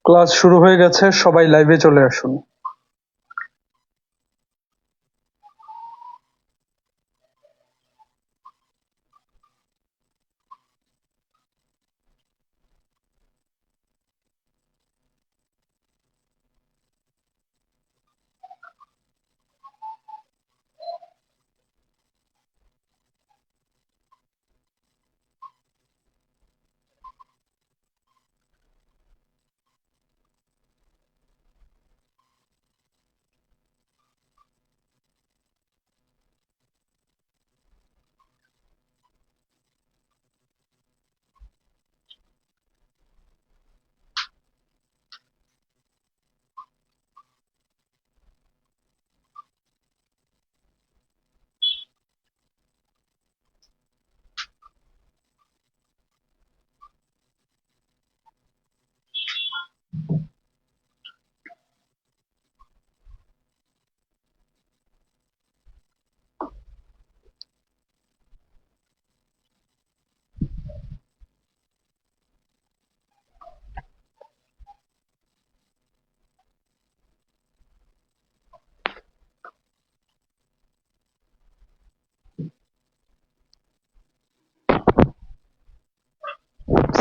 Class শুরু হয়ে গেছে, সবাই লাইভে চলে আসুন।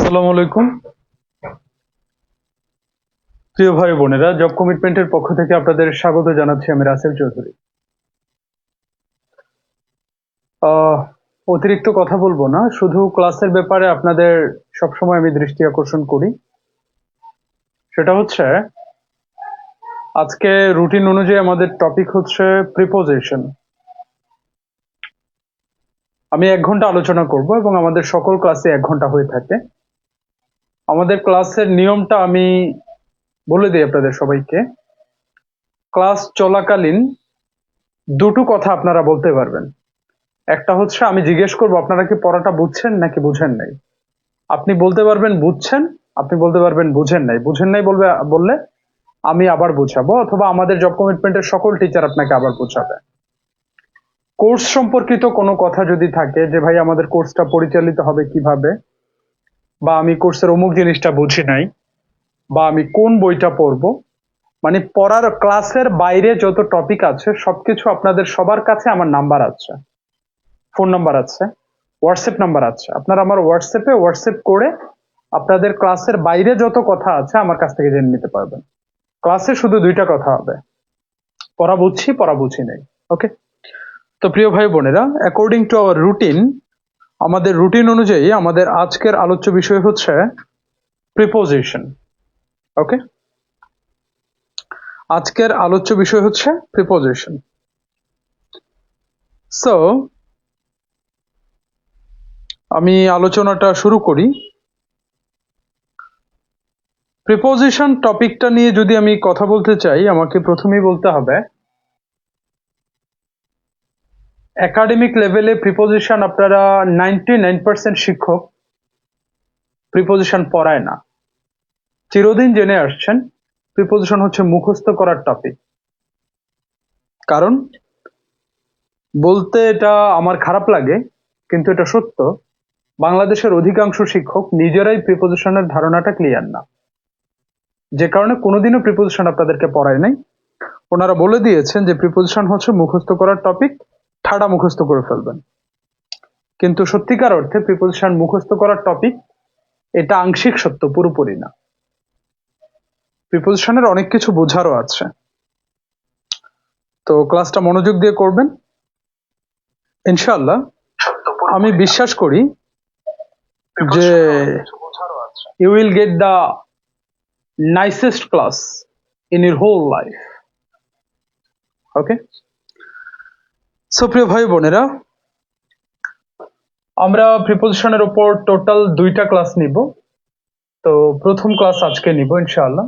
আসসালামু আলাইকুম প্রিয় ভাই বোনেরা, জব কমিটমেন্টের পক্ষ থেকে আপনাদের স্বাগত জানাচ্ছি। আমি রাসেল চৌধুরী। অতিরিক্ত কথা বলবো না, শুধু ক্লাসের ব্যাপারে আপনাদের সবসময় আমি দৃষ্টি আকর্ষণ করি। সেটা হচ্ছে, আজকে রুটিন অনুযায়ী আমাদের টপিক হচ্ছে প্রিপোজিশন। আমি 1 ঘন্টা আলোচনা করব এবং আমাদের সকল ক্লাসে 1 ঘন্টা হয়ে থাকে। আমাদের ক্লাসের নিয়মটা আমি বলে দিই আপনাদের সবাইকে। ক্লাস চলাকালীন দুটো কথা আপনারা বলতে পারবেন। একটা হচ্ছে, আমি জিজ্ঞেস করবো আপনারা কি পড়াটা বুঝছেন নাকি বুঝেন নাই। আপনি বলতে পারবেন বুঝছেন, আপনি বলতে পারবেন বুঝেন নাই। বুঝেন নাই বললে আমি আবার বুঝাবো, অথবা আমাদের জব কমিটমেন্টের সকল টিচার আপনাকে আবার বুঝাবে। কোর্স সম্পর্কিত কোনো কথা যদি থাকে, যে ভাই আমাদের কোর্সটা পরিচালিত হবে কিভাবে, বা আমি কোর্সের অমুক জিনিসটা বুঝি নাই, বা আমি কোন বইটা পড়বো, মানে পড়ার ক্লাসের বাইরে যত টপিক আছে সবকিছু আপনাদের সবার কাছে আমার নাম্বার আছে, ফোন নাম্বার আছে, হোয়াটসঅ্যাপ নাম্বার আছে। আপনারা আমার হোয়াটসঅ্যাপ করে আপনাদের ক্লাসের বাইরে যত কথা আছে আমার কাছ থেকে জেনে নিতে পারবেন। ক্লাসে শুধু 2টা কথা হবে, পড়া বুঝছি, পড়া বুঝি নাই। ওকে, তো প্রিয় ভাই বোনেরা, অ্যাকর্ডিং টু আওয়ার রুটিন, আমাদের রুটিন অনুযায়ী আমাদের আজকের আলোচ্য বিষয় হচ্ছে প্রিপোজিশন। ওকে, আজকের আলোচ্য বিষয় হচ্ছে প্রিপোজিশন। সো আমি আলোচনাটা শুরু করি। প্রিপোজিশন টপিকটা নিয়ে যদি আমি কথা বলতে চাই, আমাকে প্রথমেই বলতে হবে, একাডেমিক লেভেলে প্রিপোজিশন আপনারা 99% শিক্ষক প্রিপোজিশন পড়ায় না। চিরদিন জেনে আসছেন প্রিপোজিশন হচ্ছে মুখস্থ করার টপিক। কারণ বলতে এটা আমার খারাপ লাগে, কিন্তু এটা সত্য, বাংলাদেশের অধিকাংশ শিক্ষক নিজেরাই প্রিপোজিশনের ধারণাটা ক্লিয়ার না, যে কারণে কোনোদিনও প্রিপোজিশন আপনাদেরকে পড়ায় নাই। ওনারা বলে দিয়েছেন যে প্রিপোজিশন হচ্ছে মুখস্থ করার টপিক, ঠাড়া মুখস্থ করে ফেলবেন। কিন্তু সত্যিকার অর্থে প্রিপোজিশন মুখস্থ করার টপিক এটা আংশিক সত্য, পুরোপুরি না। প্রিপোজিশনের অনেক কিছু বোঝারও আছে। তো ক্লাসটা মনোযোগ দিয়ে করবেন ইনশাআল্লাহ। আমি বিশ্বাস করি যে you will get the nicest class in your whole life. Okay, so প্রিয় ভাই বোনেরা, আমরা প্রিপোজিশনের উপর টোটাল 2টা ক্লাস নিব। তো প্রথম ক্লাস আজকে নিব ইনশাআল্লাহ,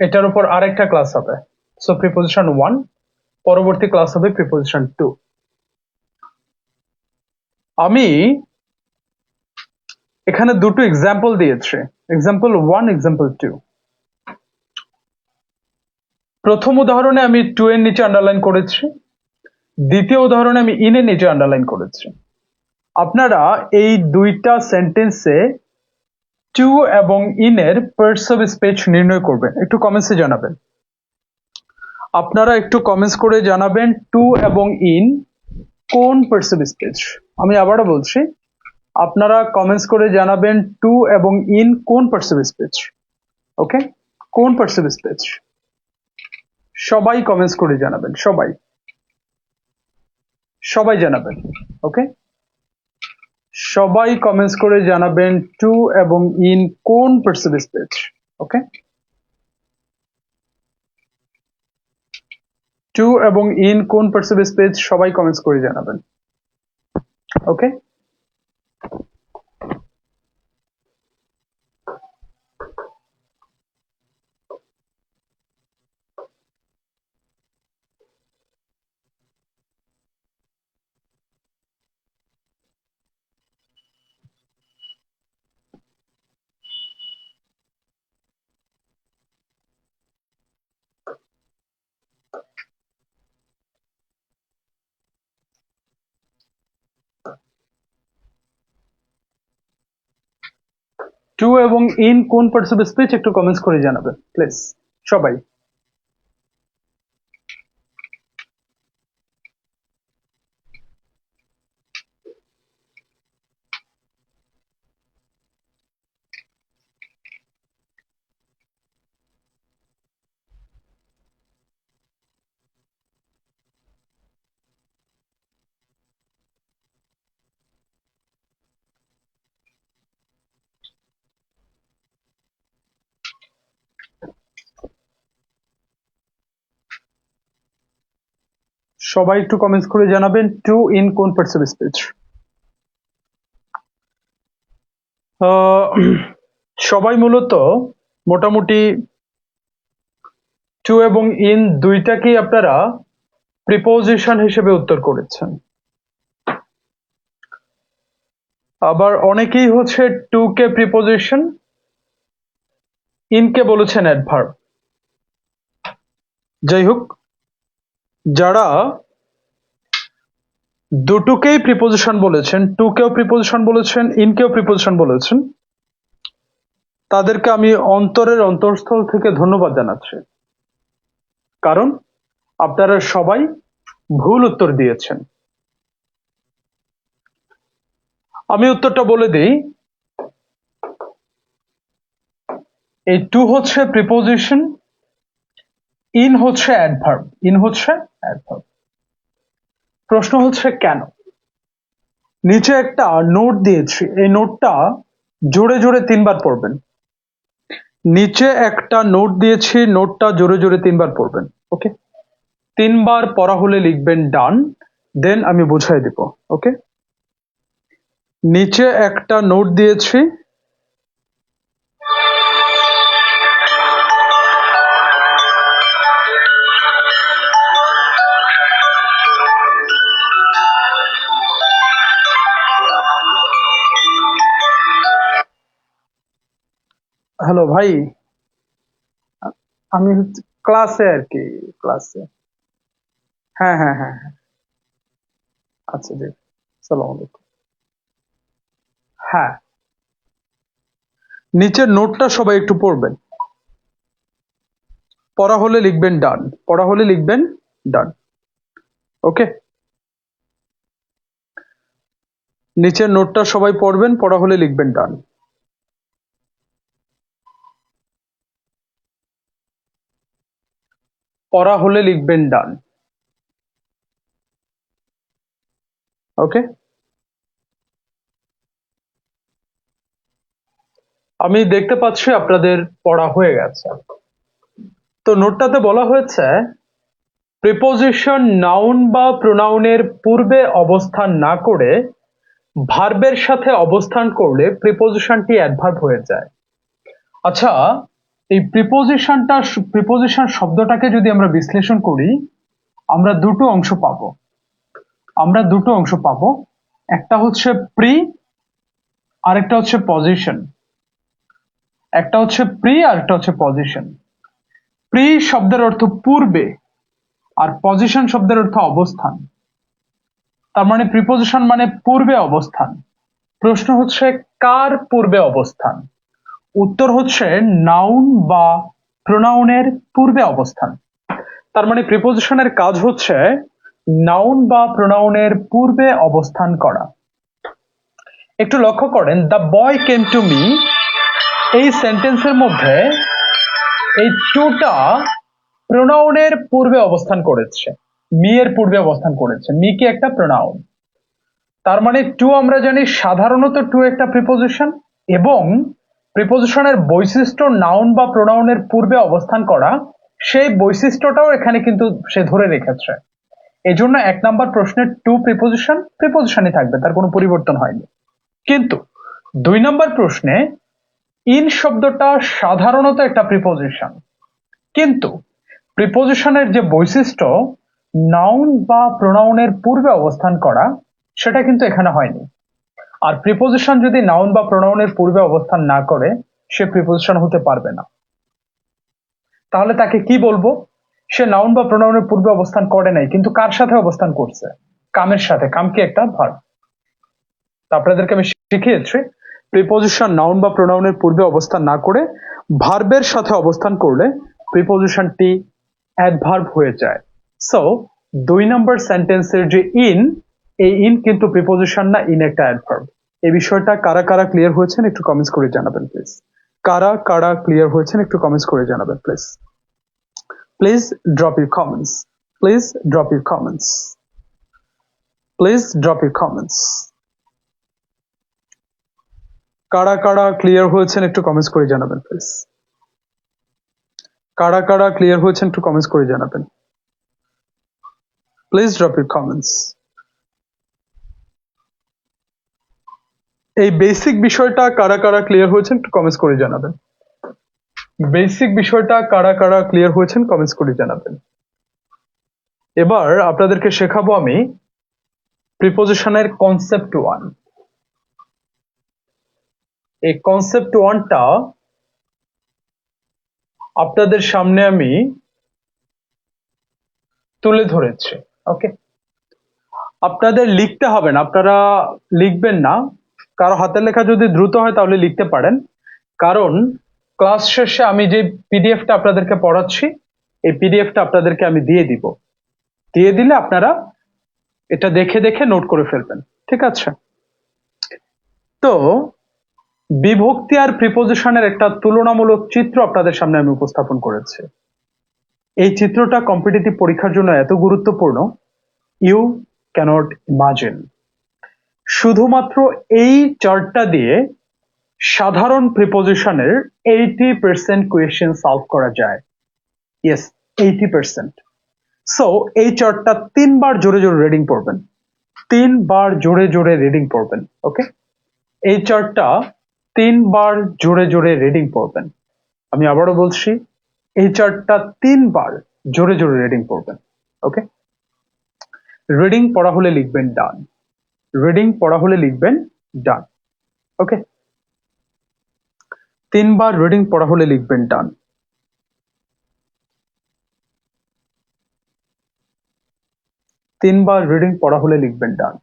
এটার উপর আরেকটা ক্লাস হবে। সো প্রিপোজিশন 1, পরবর্তী ক্লাস হবে প্রিপোজিশন 2। আমি এখানে দুটো এক্সাম্পল দিয়েছি, এক্সাম্পল 1, এক্সাম্পল 2। প্রথম উদাহরণে আমি টু এর নিচে আন্ডারলাইন করেছি, দ্বিতীয় উদাহরণে আমি ইন এর নিচে আন্ডারলাইন করেছি। আপনারা এই 2টা সেন্টেন্সে টু এবং ইন এর পার্টস অফ স্পিচ নির্ণয় করবেন। একটু কমেন্টসে জানাবেন। আপনারা একটু কমেন্টস করে জানাবেন টু এবং ইন কোন পার্টস অফ স্পিচ। আমি আবারও বলছি, আপনারা কমেন্টস করে জানাবেন টু এবং ইন কোন পার্টস অফ স্পিচ। ওকে, কোন পার্টস অফ স্পিচ সবাই কমেন্টস করে জানাবেন, সবাই সবাই জানাবেন। ওকে, সবাই কমেন্টস করে জানাবেন টু এবং ইন কোন parts of speech. Okay, to এবং ইন কোন পার্টস অফ স্পিচ সবাই কমেন্টস করে জানাবেন। ওকে, টু এবং ইন কোন পার্টস অফ স্পিচ একটু কমেন্টস করে জানাবেন প্লিজ, সবাই। সবাই একটু কমেন্টস করে জানাবেন টু ইন কোন পার্টস অফ স্পিচ। সবাই মূলত মোটামুটি টু এবং ইন দুইটাকেই আপনারা প্রিপোজিশন হিসেবে উত্তর করেছেন। আবার অনেকেই হচ্ছে টু কে প্রিপোজিশন, ইনকে বলেছেন অ্যাডভার্ব। যাই হোক, যারা দুটোকেই প্রিপোজিশন বলেছেন, টু কেও প্রিপোজিশন বলেছেন, ইনকেও প্রিপোজিশন বলেছেন, তাদেরকে আমি অন্তরের অন্তঃস্থল থেকে ধন্যবাদ জানাচ্ছি, কারণ আপনারা সবাই ভুল উত্তর দিয়েছেন। আমি উত্তরটা বলে দিই। এই টু হচ্ছে প্রিপোজিশন, ইন হচ্ছে অ্যাডভার্ব, ইন হচ্ছে অ্যাডভার্ব। প্রশ্ন হচ্ছে কেন? নিচে একটা নোট দিয়েছি, এই নোটটা জোরে জোরে 3 বার পড়বেন। নিচে একটা নোট দিয়েছি, নোটটা জোরে জোরে 3 বার পড়বেন। ওকে, 3 বার পড়া হলে লিখবেন ডান, দেন আমি বুঝাই দিব। ওকে, নিচে একটা নোট দিয়েছি, হ্যালো ভাই, আমি হচ্ছে ক্লাসে আর কি, ক্লাসে। হ্যাঁ হ্যাঁ হ্যাঁ হ্যাঁ, আচ্ছা জি, সালাম আলাইকুম। হ্যাঁ, নিচের নোটটা সবাই একটু পড়বেন। পড়া হলে লিখবেন ডান, পড়া হলে লিখবেন ডান। ওকে, নিচের নোটটা সবাই পড়বেন, পড়া হলে লিখবেন ডান। পড়া হলে লিখবেন ডান। ওকে, আমি দেখতে পাচ্ছি আপনাদের পড়া হয়ে গেছে। তো নোটটাতে বলা হয়েছে প্রিপোজিশন নাউন বা প্রোনাউনের পূর্বে অবস্থান না করে ভার্বের সাথে অবস্থান করলে প্রিপোজিশনটি অ্যাডভার্ব হয়ে যায়। আচ্ছা, এই প্রিপোজিশন শব্দটাকে যদি আমরা বিশ্লেষণ করি, আমরা দুটো অংশ পাবো। আমরা দুটো অংশ পাবো, একটা হচ্ছে প্রি, আরেকটা হচ্ছে পজিশন। একটা হচ্ছে প্রি আর একটা হচ্ছে পজিশন। প্রি শব্দের অর্থ পূর্বে, আর পজিশন শব্দের অর্থ অবস্থান। তার মানে প্রিপোজিশন মানে পূর্বে অবস্থান। প্রশ্ন হচ্ছে কার পূর্বে অবস্থান? উত্তর হচ্ছে নাউন বা প্রোনাউনের পূর্বে অবস্থান। তার মানে প্রিপোজিশনের কাজ হচ্ছে নাউন বা প্রোনাউনের পূর্বে অবস্থান করা। একটু লক্ষ্য করেন, the boy came to me, এই সেন্টেন্সের মধ্যে এই টুটা প্রোনাউনের পূর্বে অবস্থান করেছে, মি এর পূর্বে অবস্থান করেছে। মি কি একটা প্রোনাউন, তার মানে টু আমরা জানি সাধারণত টু একটা প্রিপোজিশন, এবং প্রিপোজিশনের বৈশিষ্ট্য নাউন বা প্রোনাউনের পূর্বে অবস্থান করা, সেই বৈশিষ্ট্যটাও এখানে কিন্তু সে ধরে রেখেছে। এই জন্য 1 নাম্বার প্রশ্নের টু প্রিপোজিশনই থাকবে, তার কোনো পরিবর্তন হয়নি। কিন্তু 2 নাম্বার প্রশ্নে ইন শব্দটা সাধারণত একটা প্রিপোজিশন, কিন্তু প্রিপোজিশনের যে বৈশিষ্ট্য নাউন বা প্রোনাউনের পূর্বে অবস্থান করা, সেটা কিন্তু এখানে হয়নি। আর প্রিপোজিশন যদি নাউন বা প্রোনাউনের পূর্বে অবস্থান না করে, সে প্রিপোজিশন হতে পারবে না। তাহলে তাকে কি বলবো? সে নাউন বা প্রোনাউনের পূর্বে অবস্থান করে নাই, কিন্তু কার সাথে অবস্থান করছে? কামের সাথে। কাম কি একটা ভার্ব। আপনাদেরকে আমি শিখিয়েছি প্রিপোজিশন নাউন বা প্রোনাউনের পূর্বে অবস্থান না করে ভার্বের সাথে অবস্থান করলে প্রিপোজিশনটি অ্যাডভার্ব হয়ে যায়। সো 2 নম্বর সেন্টেন্সের যে ইন, এই ইন কিন্তু প্রিপোজিশন না, ইন একটা অ্যাডভার্ব। এই বিষয়টা কারা কারা ক্লিয়ার হয়েছেন একটু কমেন্টস করে জানাবেন প্লিজ। কারা কারা ক্লিয়ার হয়েছেন একটু কমেন্টস করে জানাবেন please. Please drop your comments, please drop your comments, please drop your comments. কারা কারা ক্লিয়ার হয়েছেন একটু কমেন্টস করে জানাবেন প্লিজ। কারা কারা ক্লিয়ার হয়েছেন একটু কমেন্টস করে জানাবেন। Please drop your comments. এই বেসিক বিষয়টা কারা কারা ক্লিয়ার হয়েছেন একটু কমেন্টস করে জানাবেন। বেসিক বিষয়টা কারা কারা ক্লিয়ার হয়েছেন কমেন্টস করে জানাবেন। এবার আপনাদেরকে শেখাবো আমি প্রিপোজিশনের কনসেপ্ট 1। এই কনসেপ্ট 1টা আপনাদের সামনে আমি তুলে ধরেছি। ওকে, আপনাদের লিখতে হবে না, আপনারা লিখবেন না। কারো হাতের লেখা যদি দ্রুত হয় তাহলে লিখতে পারেন, কারণ ক্লাস শেষে আমি যে পিডিএফটা আপনাদেরকে পড়াচ্ছি, এই পিডিএফটা আপনাদেরকে আমি দিয়ে দিব। দিয়ে দিলে আপনারা এটা দেখে দেখে নোট করে ফেলবেন, ঠিক আছে? তো বিভক্তি আর প্রিপোজিশনের একটা তুলনামূলক চিত্র আপনাদের সামনে আমি উপস্থাপন করেছি। এই চিত্রটা কম্পিটিটিভ পরীক্ষার জন্য এত গুরুত্বপূর্ণ, ইউ ক্যানট ইমাজিন। শুধুমাত্র এই চার্টটা দিয়ে সাধারণ প্রিপোজিশনের 80% কোয়েশ্চেন সলভ করা যায়। ইয়েস, 80%। সো এই চার্টটা 3 বার জোরে জোরে রিডিং পড়বেন, 3 বার জোরে জোরে রিডিং পড়বেন। ওকে, এই চার্টটা 3 বার জোরে জোরে রিডিং পড়বেন। আমি আবারও বলছি, এই চার্টটা 3 বার জোরে জোরে রিডিং পড়বেন। ওকে, রিডিং পড়া হলে লিখবেন ডান, রিডিং পড়া হলে লিখবেন ডান। ওকে, 3 বার রিডিং পড়া হলে লিখবেন ডান। 3 বার রিডিং পড়া হলে লিখবেন ডান।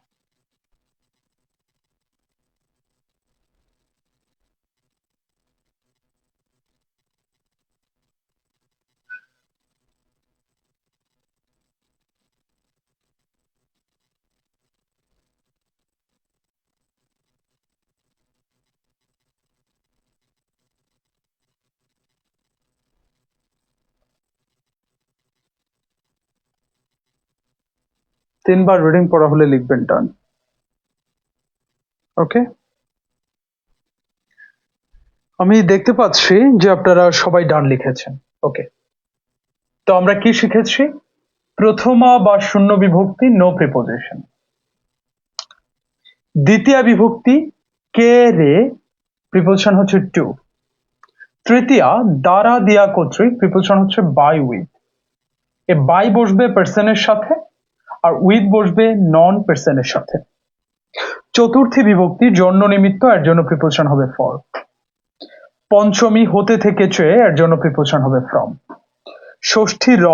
তিনবার রিডিং পড়া হলে লিখবেন ডান। ওকে, আমি দেখতে পাচ্ছি যে আপনারা সবাই ডান লিখেছেন। ওকে, তো আমরা কি শিখেছি? প্রথমা বা শূন্য বিভক্তি, নো প্রিপোজিশন। দ্বিতীয় বিভক্তি কে রে, প্রিপোজিশন হচ্ছে টু। তৃতীয়া দ্বারা দিয়া কর্তৃক, প্রিপোজিশন হচ্ছে বাই উইথ। এ বাই বসবে পার্সনের সাথে আর উইথ বসবে নন পার্সনের সাথে। চতুর্থী বিভক্তি জন্য নিমিত্ত, এর জন্য প্রিপোজিশন হবে ফর। পঞ্চমী হতে থেকে চেয়ে, এর জন্য প্রিপোজিশন হবে ফ্রম। ষষ্ঠী র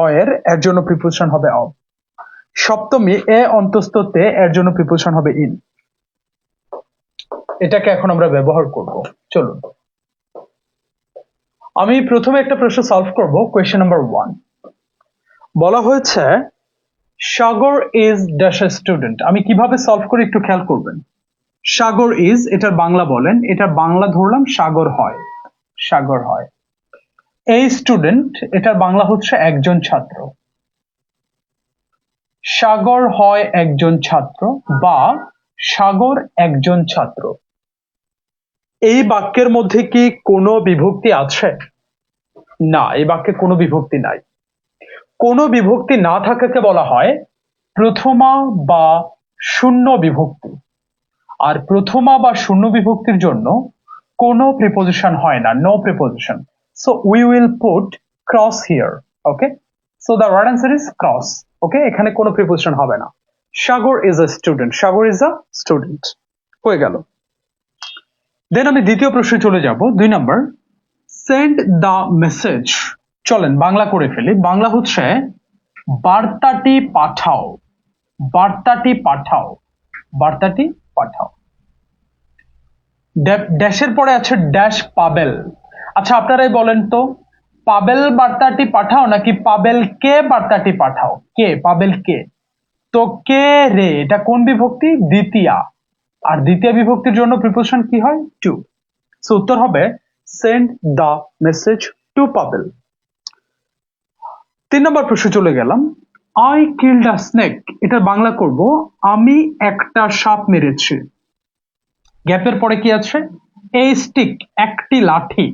এর জন্য প্রিপোজিশন হবে অফ। সপ্তমী এ অন্তস্থ তে, এর জন্য প্রিপোজিশন হবে ইন। এটাকে এখন আমরা ব্যবহার করব। চলুন, আমি প্রথমে একটা প্রশ্ন সলভ করব, কোয়েশ্চেন নাম্বার 1। বলা হয়েছে সাগর ইজ ড্যাশ এ স্টুডেন্ট। আমি কিভাবে সলভ করি একটু খেয়াল করবেন। সাগর ইজ, এটার বাংলা বলেন, এটার বাংলা ধরলাম সাগর হয়, সাগর হয়। এই স্টুডেন্ট, এটার বাংলা হচ্ছে একজন ছাত্র। সাগর হয় একজন ছাত্র বা সাগর একজন ছাত্র। এই বাক্যের মধ্যে কি কোনো বিভক্তি আছে? না, এই বাক্যে কোনো বিভক্তি নাই। কোনো বিভক্তি না থাকাকে বলা হয় প্রথমা বা শূন্য বিভক্তি। আর প্রথমা বা শূন্য বিভক্তির জন্য কোনো প্রিপোজিশন হয় না, no preposition. So we will put cross here. Okay, so the right answer is cross. Okay, এখানে কোনো প্রিপোজিশন হবে না। Sagar is a student, Sagar is a student হয়ে গেল। দেন আমি দ্বিতীয় প্রশ্নে চলে যাব, 2 নাম্বার। Send the message. চলেন বাংলা করে ফেলি। বাংলা হচ্ছে বার্তাটি পাঠাও, বার্তাটি পাঠাও, বার্তাটি পাঠাও। ড্যাশের পরে আছে ড্যাশ পাবেল। আচ্ছা আপনারাই বলেন তো, পাবেল বার্তাটি পাঠাও নাকি পাবেল কে বার্তাটি পাঠাও? কে, পাবেল কে। তো কে রে, এটা কোন বিভক্তি? দ্বিতীয়া। আর দ্বিতীয় বিভক্তির জন্য প্রিপোজিশন কি হয়? টু। সো উত্তর হবে send the message to Pavel. 3 নম্বর প্রশ্নে চলে গেলাম। আই কিল্ড আ স্নেক, এটা বাংলা করব আমি একটা সাপ মেরেছি। গ্যাপের পরে কি আছে? এ স্টিক, একটি লাঠি।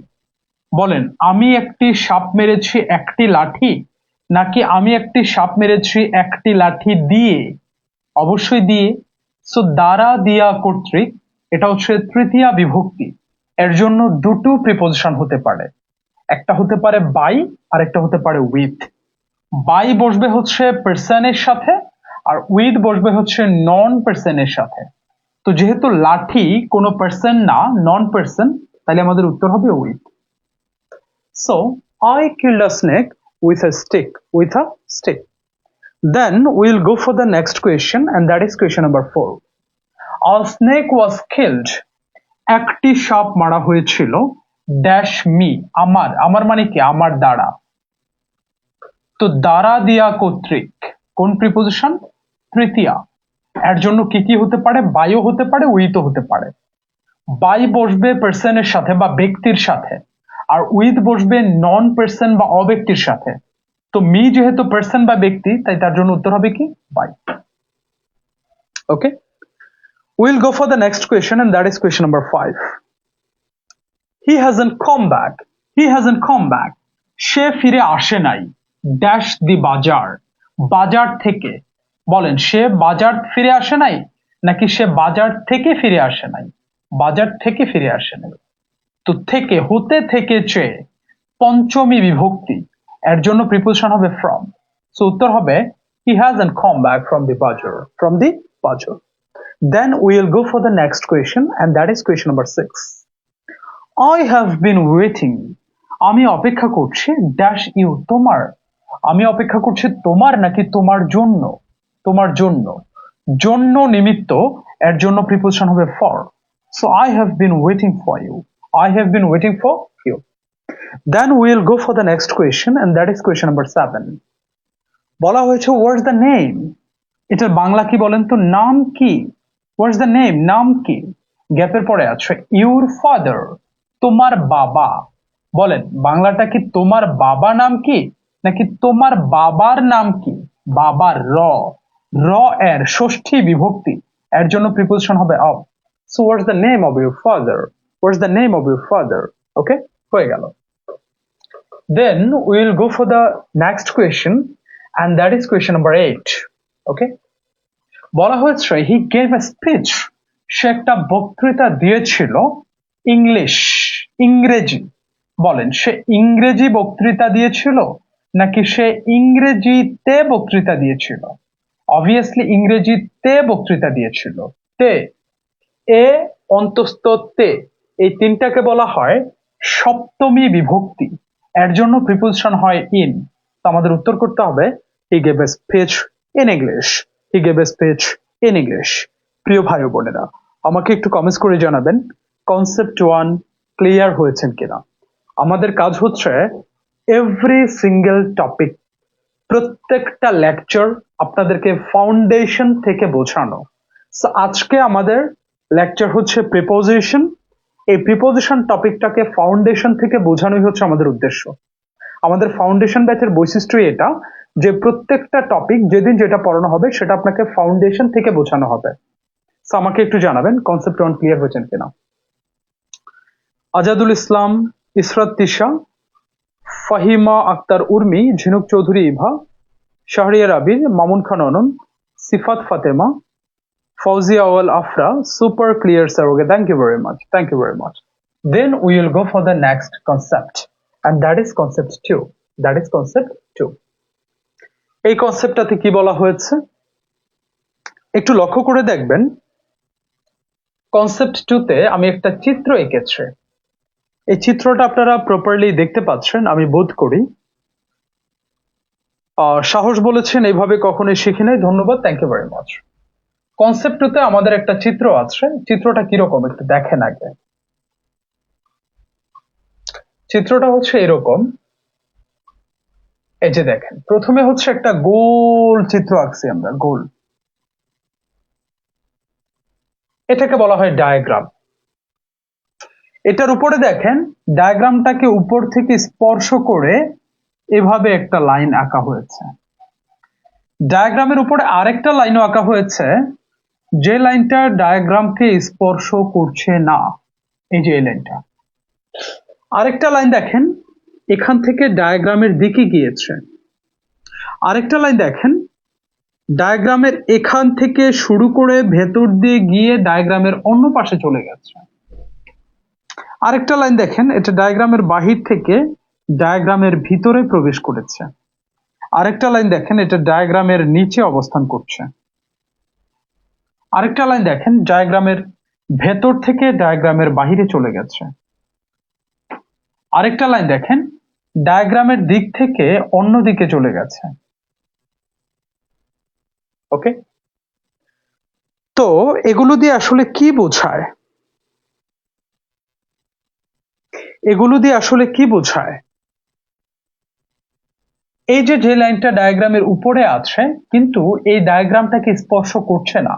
বলেন আমি একটি সাপ মেরেছি একটি লাঠি, নাকি আমি একটি সাপ মেরেছি একটি লাঠি দিয়ে? অবশ্যই দিয়ে। সো দ্বারা, দিয়া, কর্তৃক, এটা হচ্ছে তৃতীয়া বিভক্তি। এর জন্য দুটো প্রিপোজিশন হতে পারে, একটা হতে পারে বাই আর একটা হতে পারে উইথ। বাই বসবে হচ্ছে পার্সনের সাথে আর উইথ বসবে হচ্ছে নন পার্সনের সাথে। তো যেহেতু লাঠি কোনো পার্সন না, নন পার্সন, তাহলে আমাদের উত্তর হবে with. So I killed a snake with a stick, with a stick. Then we'll go for the next question, and that is question number 4. A snake was killed. একটি সাপ মারা হয়েছিল ড্যাশ মি, আমার, আমার মানে কি? আমার দ্বারা। তো দ্বারা দিয়া কর্তৃক, কোন প্রিপোজিশন? তৃতীয়া। এর জন্য কি কি হতে পারে? বায়ও হতে পারে, উইথও হতে পারে। বাই বসবে পার্সনের সাথে বা ব্যক্তির সাথে, আর উইথ বসবে নন পার্সন বা অব্যক্তির সাথে। তো মি যেহেতু পার্সন বা ব্যক্তি, তাই তার জন্য উত্তর হবে কি? By. Okay, will go for the next question, and that is question number 5. He hasn't come back, he hasn't come back, সে ফিরে আসে নাই ড্যাশ দি বাজার, বাজার থেকে। বলেন সে বাজার ফিরে আসে নাই নাকি সে বাজার থেকে ফিরে আসে নাই? বাজার থেকে ফিরে আসে নাই। তো থেকে, হতে থেকেছে, পঞ্চমী বিভক্তি, এর জন্য প্রিপোজিশন হবে ফ্রম। সো উত্তর হবে he hasn't come back from the bazaar, from the বাজার। Then we will go for the next question, and that is question number 6. I have been waiting. আমি অপেক্ষা করছি ড্যাশ ইউ, তোমার। আমি অপেক্ষা করছি তোমার নাকি তোমার জন্য? তোমার জন্য। জন্য নিমিত্ত, এর জন্য প্রিপোজিশন হবে for. So I have been waiting for you. I have been waiting for you. Then we will go for the next question, and that is question number 7. বলা হয়েছে what's the name? এটার বাংলা কি বলেন তো? নাম কি? what's the name, নাম কি? গ্যাপের পরে আছে your father, তোমার বাবা। বলেন বাংলাটা কি তোমার বাবা নাম কি নাকি তোমার বাবার নাম কি? বাবার, র, র এর ষষ্ঠী বিভক্তি, এর জন্য প্রিপোজিশন হবে of. So what's the name of your father? What's the name of your father? Okay, হয়ে গেল। Then we will go for the next question, and that is question number 8. Okay, বলা হয়েছে he gave a speech, সে একটা বক্তৃতা দিয়েছিল English, ইংরেজি। বলেন সে ইংরেজি বক্তৃতা দিয়েছিল নাকি সে ইংরেজিতে বক্তৃতা দিয়েছিল? অবভিয়াসলি ইংরেজিতে বক্তৃতা দিয়েছিল। তে, এ অন্তস্থ তে, এই তিনটাকে বলা হয় সপ্তমী বিভক্তি, এর জন্য প্রিপোজিশন হয় ইন। তো আমাদের উত্তর করতে হবে he gave a speech in English. He gave a speech in English. প্রিয় ভাই ও বোনেরা, আমাকে একটু কমেন্টস করে জানাবেন কনসেপ্ট 1 ক্লিয়ার হয়েছেন কিনা। আমাদের কাজ হচ্ছে এভরি সিঙ্গেল টপিক, প্রত্যেকটা লেকচার আপনাদেরকে ফাউন্ডেশন থেকে বোঝানো। সো আজকে আমাদের লেকচার হচ্ছে প্রিপোজিশন। এই প্রিপোজিশন টপিকটাকে ফাউন্ডেশন থেকে বোঝানোই হচ্ছে আমাদের উদ্দেশ্য। আমাদের ফাউন্ডেশন ব্যাচের বৈশিষ্ট্য এটা যে প্রত্যেকটা টপিক যেদিন যেটা পড়ানো হবে সেটা আপনাকে ফাউন্ডেশন থেকে বোঝানো হবে। সো আমাকে একটু জানাবেন কনসেপ্ট 1 ক্লিয়ার হয়েছেন কিনা। আজাদুল ইসলাম, ইসরাত তিশা, ফাহিমা আক্তার উর্মি, ঝিনুক চৌধুরী ইভা, শাহরিয়ার আবির, মামুন খান অনন, সিফাত Fatema, Fauzia Awal Afra, super clear sir. Okay, thank you very much. Thank you very much. Then we will go for the next concept, and that is concept 2. That is concept 2. এই কনসেপ্টটাতে কি বলা হয়েছে একটু লক্ষ্য করে দেখবেন। কনসেপ্ট 2 তে আমি একটা চিত্র এঁকেছি। এই চিত্রটা আপনারা প্রপারলি দেখতে পাচ্ছেন আমি বোধ করি। সাহস বলেছেন এইভাবে কখনোই শিখি নাই, ধন্যবাদ, thank you very much. Concept 2 তে আমাদের একটা চিত্র আছে, চিত্রটা কিরকম একটু দেখেন আগে। চিত্রটা হচ্ছে এরকম, এই যে দেখেন, প্রথমে হচ্ছে একটা গোল চিত্র আঁকছি আমরা, গোল। এটাকে বলা হয় ডায়াগ্রাম। এটার উপরে দেখেন ডায়াগ্রামটাকে উপর থেকে স্পর্শ করে এভাবে একটা লাইন আঁকা হয়েছে। ডায়াগ্রামের উপরে আরেকটা লাইনও আঁকা হয়েছে, যে লাইনটা ডায়াগ্রামকে স্পর্শ করছে না, এই যে এই লাইনটা। আরেকটা লাইন দেখেন এখান থেকে ডায়াগ্রামের দিকে গিয়েছে। আরেকটা লাইন দেখেন ডায়াগ্রামের এখান থেকে শুরু করে ভেতর দিয়ে গিয়ে ডায়াগ্রামের অন্য পাশে চলে গেছে। আরেকটা লাইন দেখেন এটা ডায়াগ্রামের বাহির থেকে ডায়াগ্রামের ভিতরে প্রবেশ করেছে। আরেকটা লাইন দেখেন এটা ডায়াগ্রামের নিচে অবস্থান করছে। আরেকটা লাইন দেখেন ডায়াগ্রামের ভেতর থেকে ডায়াগ্রামের বাহিরে চলে গেছে। আরেকটা লাইন দেখেন ডায়াগ্রামের দিক থেকে অন্য দিকে চলে গেছে। ওকে, তো এগুলো দিয়ে আসলে কি বোঝায়? এগুলো দিয়ে আসলে কি বোঝায়? এই যে যে লাইনটা ডায়াগ্রামের উপরে আছে কিন্তু এই ডায়াগ্রামটাকে স্পর্শ করছে না,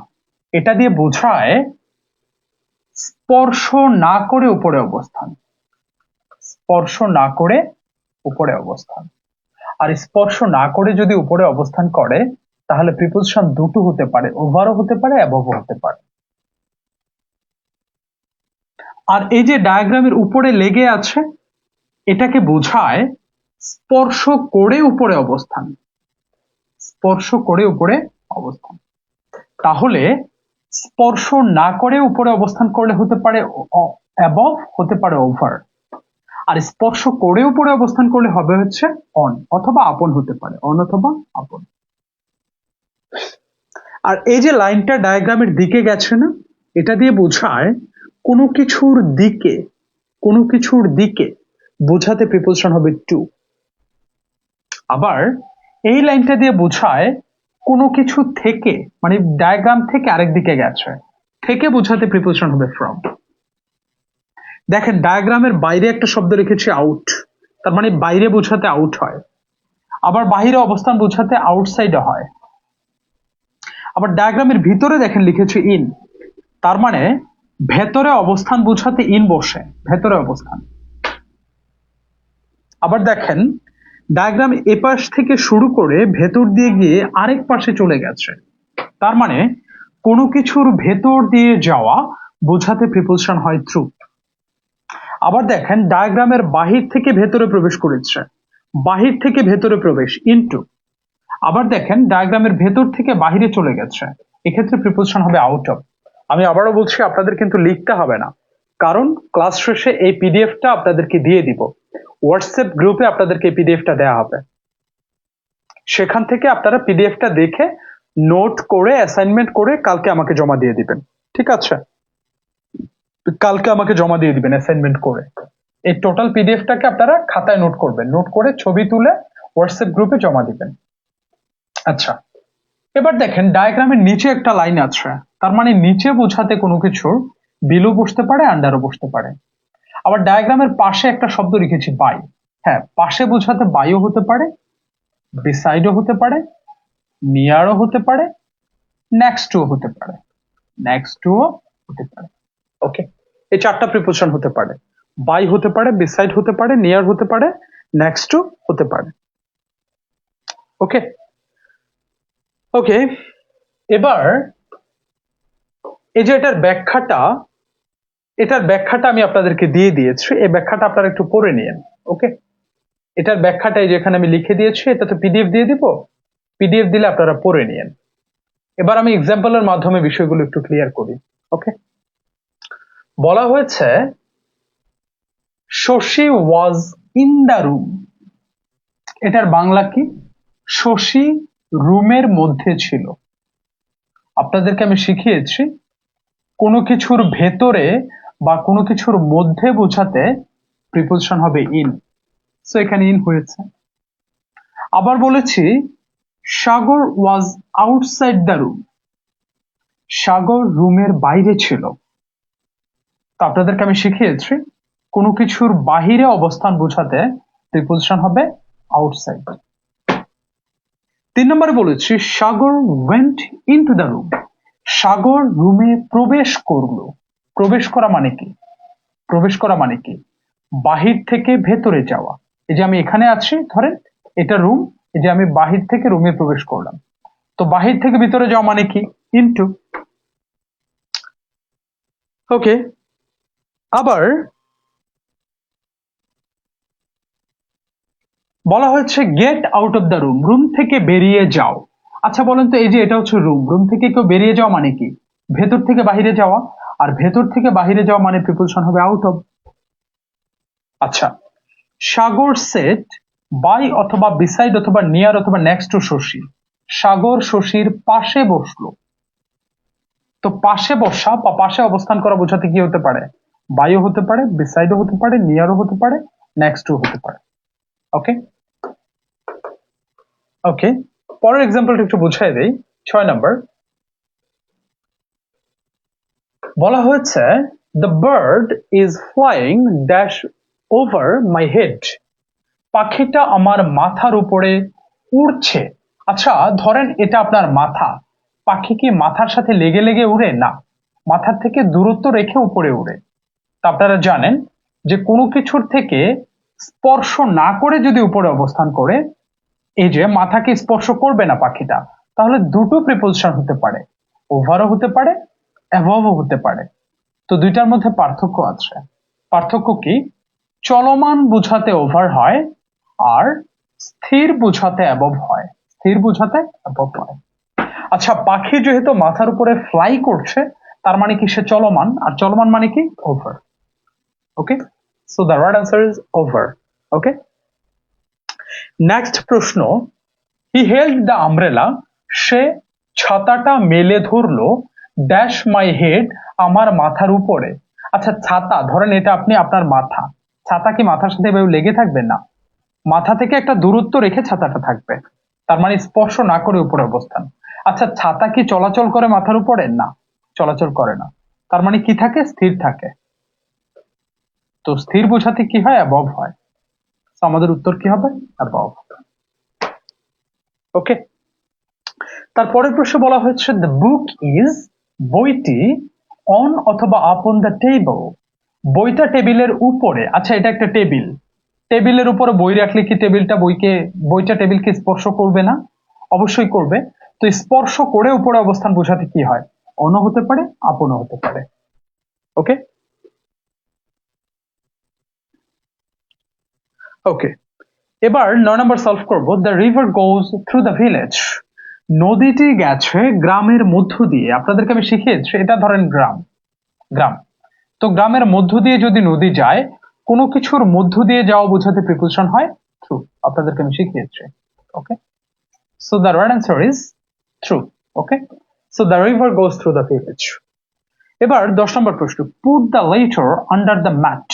এটা দিয়ে বোঝায় স্পর্শ না করে উপরে অবস্থান। স্পর্শ না করে উপরে অবস্থান। আর স্পর্শ না করে যদি উপরে অবস্থান করে তাহলে প্রিপোজিশন দুটো হতে পারে, ওভারও হতে পারে, অ্যাবভও হতে পারে। আর এই যে ডায়াগ্রামের উপরে লেগে আছে এটাকে বোঝায় স্পর্শ করে উপরে অবস্থান। স্পর্শ করে উপরে অবস্থান। তাহলে স্পর্শ না করে উপরে অবস্থান করলে হতে পারে অ্যাবভ, হতে পারে ওভার। আর স্পর্শ করে উপরে অবস্থান করলে হবে হচ্ছে অন অথবা আপন হতে পারে, অন অথবা আপন। আর এই যে লাইনটা ডায়াগ্রামের দিকে গেছে না, এটা দিয়ে বোঝায় কোনো কিছুর দিকে, কোনো কিছুর দিকে বোঝাতে প্রিপোজিশন হবে টু। আবার এই লাইনটা দিয়ে বোঝায় কোনো কিছু থেকে, মানে ডায়াগ্রাম থেকে আরেক দিকে গেছে, থেকে বোঝাতে প্রিপোজিশন হবে ফ্রম। দেখেন ডায়াগ্রামের বাইরে একটা শব্দ লিখেছি আউট, তার মানে বাইরে বোঝাতে আউট হয়। আবার বাইরে অবস্থান বোঝাতে আউটসাইডে হয়। আবার ডায়াগ্রামের ভিতরে দেখেন লিখেছি ইন, তার মানে ভেতরে অবস্থান বোঝাতে ইন বসে, ভেতরে অবস্থান। আবার দেখেন ডায়াগ্রাম এপাশ থেকে শুরু করে ভেতর দিয়ে গিয়ে আরেক পাশে চলে গেছে, তার মানে কোনো কিছুর ভেতর দিয়ে যাওয়া বোঝাতে প্রিপোজিশন হয় থ্রু। আবার দেখেন ডায়াগ্রামের বাহির থেকে ভেতরে প্রবেশ করেছে, বাহির থেকে ভেতরে প্রবেশ ইনটু। আবার দেখেন ডায়াগ্রামের ভেতর থেকে বাহিরে চলে গেছে, এক্ষেত্রে প্রিপোজিশন হবে আউট অফ। আমি আবারও বলছি আপনাদের কিন্তু লিখতে হবে না, কারণ ক্লাস শেষে এই পিডিএফটা আপনাদেরকে দিয়ে দিব। হোয়াটসঅ্যাপ গ্রুপে আপনাদেরকে এই পিডিএফটা দেওয়া হবে, সেখান থেকে আপনারা পিডিএফটা দেখে নোট করে অ্যাসাইনমেন্ট করে কালকে আমাকে জমা দিয়ে দিবেন, ঠিক আছে? কালকে আমাকে জমা দিয়ে দিবেন অ্যাসাইনমেন্ট করে। এই টোটাল পিডিএফটাকে আপনারা খাতায় নোট করবেন, নোট করে ছবি তুলে হোয়াটসঅ্যাপ গ্রুপে জমা দিবেন। আচ্ছা, এবার দেখেন ডায়াগ্রামের নিচে একটা লাইন আছে, তার মানে নিচে বোঝাতে কোনো কিছুর বিলো বসতে পারে, আন্ডারও বসতে পারে। আবার ডায়াগ্রামের পাশে একটা শব্দ লিখেছি বাই। হ্যাঁ, পাশে বোঝাতে বাইও হতে পারে, বিসাইডও হতে পারে, নিয়ারও হতে পারে, নেক্সট টু হতে পারে, নেক্সট টু হতে পারে। ওকে, এই চারটা প্রিপোজিশন হতে পারে। বাই হতে পারে, বিসাইড হতে পারে, নিয়ার হতে পারে, নেক্সট টু হতে পারে। ওকে ওকে, এবার এই যে এটার ব্যাখ্যাটা আমি আপনাদেরকে দিয়ে দিয়েছি, এই ব্যাখ্যাটা আপনারা একটু পড়ে নিন। ওকে, এটার ব্যাখ্যাটা এই যেখানে আমি লিখে দিয়েছি, এটা তো পিডিএফ দিয়ে দিব, পিডিএফ দিলে আপনারা পড়ে নিন। এবার আমি এক্সাম্পলের মাধ্যমে বিষয়গুলো একটু ক্লিয়ার করি। ওকে, বলা হয়েছে Shashi was in the room. এটার বাংলা কি? শশী রুমের মধ্যে ছিল। আপনাদেরকে আমি শিখিয়েছি কোনো কিছুর ভেতরে বা কোনো কিছুর মধ্যে বোঝাতে প্রিপোজিশন হবে ইন, সো এখানে ইন হয়েছে। আবার বলেছি সাগর ওয়াজ আউটসাইড দ্য রুম। সাগর রুমের বাইরে ছিল। তো আপনাদেরকে আমি শিখিয়েছি কোনো কিছুর বাহিরে অবস্থান বোঝাতে প্রিপোজিশন হবে আউটসাইড। 3 নম্বরে বলেছি সাগর ওয়েন্ট ইনটু দ্য রুম। সাগর রুমে প্রবেশ করলো। প্রবেশ করা মানে কি? প্রবেশ করা মানে কি? বাহির থেকে ভেতরে যাওয়া। এই যে আমি এখানে আছি, ধরেন এটা রুম, এই যে আমি বাহির থেকে রুমে প্রবেশ করলাম, তো বাহির থেকে ভিতরে যাওয়া মানে কি? ইনটু। ওকে, আবার বলা হয়েছে get out of the room. Room থেকে বেরিয়ে যাও। আচ্ছা বলেন তো, এই যে এটা হচ্ছে রুম, রুম থেকে কেউ বেরিয়ে যাওয়া মানে কি? ভেতর থেকে বাহিরে যাওয়া, আর ভেতর থেকে বাহিরে যাওয়া মানে প্রিপোজিশন হবে আউট অফ। আচ্ছা, সাগর সেট বাই অথবা বিসাইড অথবা নিয়ার অথবা নেক্সট টু শশী। সাগর শশীর পাশে বসলো। তো পাশে বসা বা পাশে অবস্থান করা বোঝাতে কি হতে পারে? বাইও হতে পারে, বিসাইডও হতে পারে, নিয়ারও হতে পারে, নেক্সট টু হতে পারে। ওকে ওকে, পরের এক্সাম্পলটা একটু বুঝাই দেই। 6 নম্বর বলা হয়েছে the bird is flying dash over my head. পাখিটা আমার মাথার উপরে উড়ছে। আচ্ছা ধরেন এটা আপনার মাথা, পাখি কি মাথার সাথে লেগে লেগে উড়ে? না, মাথার থেকে দূরত্ব রেখে উপরে উড়ে। তা আপনারা জানেন যে কোনো কিছুর থেকে স্পর্শ না করে যদি উপরে অবস্থান করে, এই যে মাথাকে স্পর্শ করবে না পাখিটা, তাহলে দুটো প্রিপোজিশন হতে পারে, ওভারও হতে পারে, অ্যাবভও হতে পারে। তো দুইটার মধ্যে পার্থক্য আছে। পার্থক্য কি? চলমান বোঝাতে ওভার হয়, আর স্থির বোঝাতে অ্যাবভ হয়। স্থির বোঝাতে অ্যাবভ হয়। আচ্ছা, পাখি যেহেতু মাথার উপরে ফ্লাই করছে, তার মানে কি সে চলমান, আর চলমান মানে কি? Over. Okay, so the right answer is over. Okay, next প্রশ্ন, হি হেল্ড দ্য আমব্রেলা। সে ছাতাটা মেলে ধরলো ড্যাশ মাই হেড, আমার মাথার উপরে। আচ্ছা, ছাতা ধরেন এটা আপনি আপনার মাথা, ছাতা কি মাথার সাথে এভাবে লেগে থাকবে? না, মাথা থেকে একটা দূরত্ব রেখে ছাতাটা থাকবে, তার মানে স্পর্শ না করে উপরে অবস্থান। আচ্ছা, ছাতা কি চলাচল করে মাথার উপরে? না, চলাচল করে না, তার মানে কি থাকে? স্থির থাকে। তো স্থির বোঝাতে কি হয়? অ্যাবভ হয়। তো আমাদের উত্তর কি হবে? অ্যাবভ। ওকে, তারপরের প্রশ্ন বলা হয়েছে দ্য বুক ইজ, বইটি অন অথবা আপ অন দ্য টেবল। বইটা টেবিলের উপরে। আচ্ছা, এটা একটা টেবিল, টেবিলের উপরে বই রাখলে কি বইটা টেবিলকে স্পর্শ করবে না? অবশ্যই করবে। তো স্পর্শ করে উপরে অবস্থান বোঝাতে কি হয়? অন হতে পারে, আপনও হতে পারে। ওকে ওকে, এবার 9 নম্বর সলভ করব। The river goes through the village. নদীটি গেছে গ্রামের মধ্য দিয়ে। আপনাদেরকে আমি শিখিয়েছি, এটা ধরেন গ্রাম, গ্রাম, তো গ্রামের মধ্য দিয়ে যদি নদী যায়, কোনো কিছুর মধ্য দিয়ে যাওয়া বোঝাতে প্রিপোজিশন হয় থ্রু। আপনাদেরকে আমি শিখিয়েছি। Okay, so the right answer is through. Okay, so the river goes through the village. এবার 10 নম্বর প্রশ্ন, put the letter under the mat.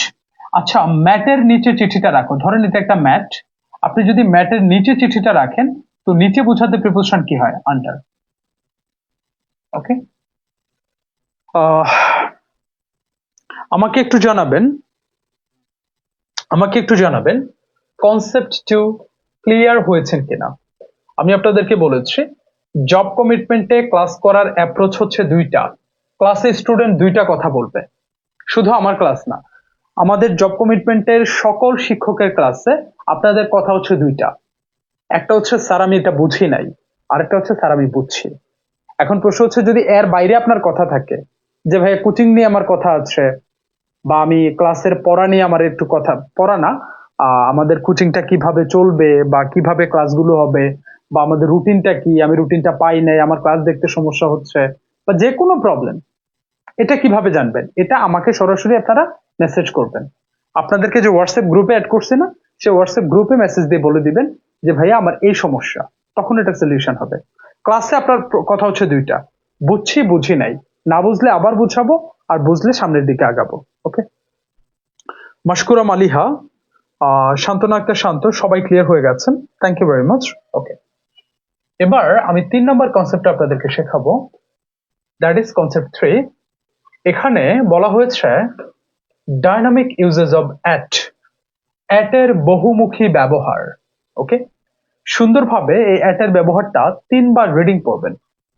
আচ্ছা, ম্যাটের নিচে চিঠিটা রাখো। ধরেন এটা একটা ম্যাট, আপনি যদি ম্যাটের নিচে চিঠিটা রাখেন, তো নিচে বোঝাতে প্রিপোজিশন কি হয়? আন্ডার। ওকে, আমাকে একটু জানাবেন আমাকে একটু জানাবেন কনসেপ্ট 2 ক্লিয়ার হয়েছেন কিনা। আমি আপনাদেরকে বলেছি জব কমিটমেন্টে ক্লাস করার অ্যাপ্রোচ হচ্ছে দুইটা। ক্লাসে স্টুডেন্ট দুইটা কথা বলবে, শুধু আমার ক্লাস না, আমাদের জব কমিটমেন্টের সকল শিক্ষকের ক্লাসে আপনাদের কথা হচ্ছে দুইটা। একটা হচ্ছে স্যার আমি এটা বুঝি নাই, আরেকটা হচ্ছে স্যার আমি বুঝছি। এখন প্রশ্ন হচ্ছে যদি এর বাইরে আপনার কথা থাকে যে ভাই কোচিং নিয়ে আমার কথা আছে, বা আমি ক্লাসের পড়া নিয়ে আমার একটু কথা, পড়া না, আমাদের কোচিংটা কিভাবে চলবে বা কিভাবে ক্লাসগুলো হবে বা আমাদের রুটিনটা কি, আমি রুটিনটা পাই নাই, আমার ক্লাস দেখতে সমস্যা হচ্ছে, বা যে কোনো প্রবলেম, এটা কিভাবে জানবেন? এটা আমাকে সরাসরি আপনারা মেসেজ করবেন। আপনাদেরকে যে হোয়াটসঅ্যাপ গ্রুপে অ্যাড করছে না, সে হোয়াটসঅ্যাপ গ্রুপে মেসেজ দিয়ে বলে দিবেন যে ভাইয়া আমার এই সমস্যা, তখন এটা সলিউশন হবে। ক্লাসে আপনার কথা হচ্ছে দুইটা, বুঝছি বুঝি নাই, না বুঝলে আবার বুঝাবো, আর বুঝলে সামনের দিকে আগাবো। ওকে, মাশকুরা মালিহা, শান্তনা আক্তার শান্ত, সবাই ক্লিয়ার হয়ে গেছেন, থ্যাংক ইউ ভেরি মাচ। ওকে, এবার আমি 3 নম্বর কনসেপ্ট আপনাদেরকে শেখাবো, দ্যাট ইজ কনসেপ্ট 3। এখানে বলা হয়েছে ডাইনামিক ইউজেস অফ অ্যাট এর বহুমুখী ব্যবহার। ওকে, সুন্দরভাবে এই অ্যাট এর ব্যবহারটা 3বার রিডিং পড়বেন।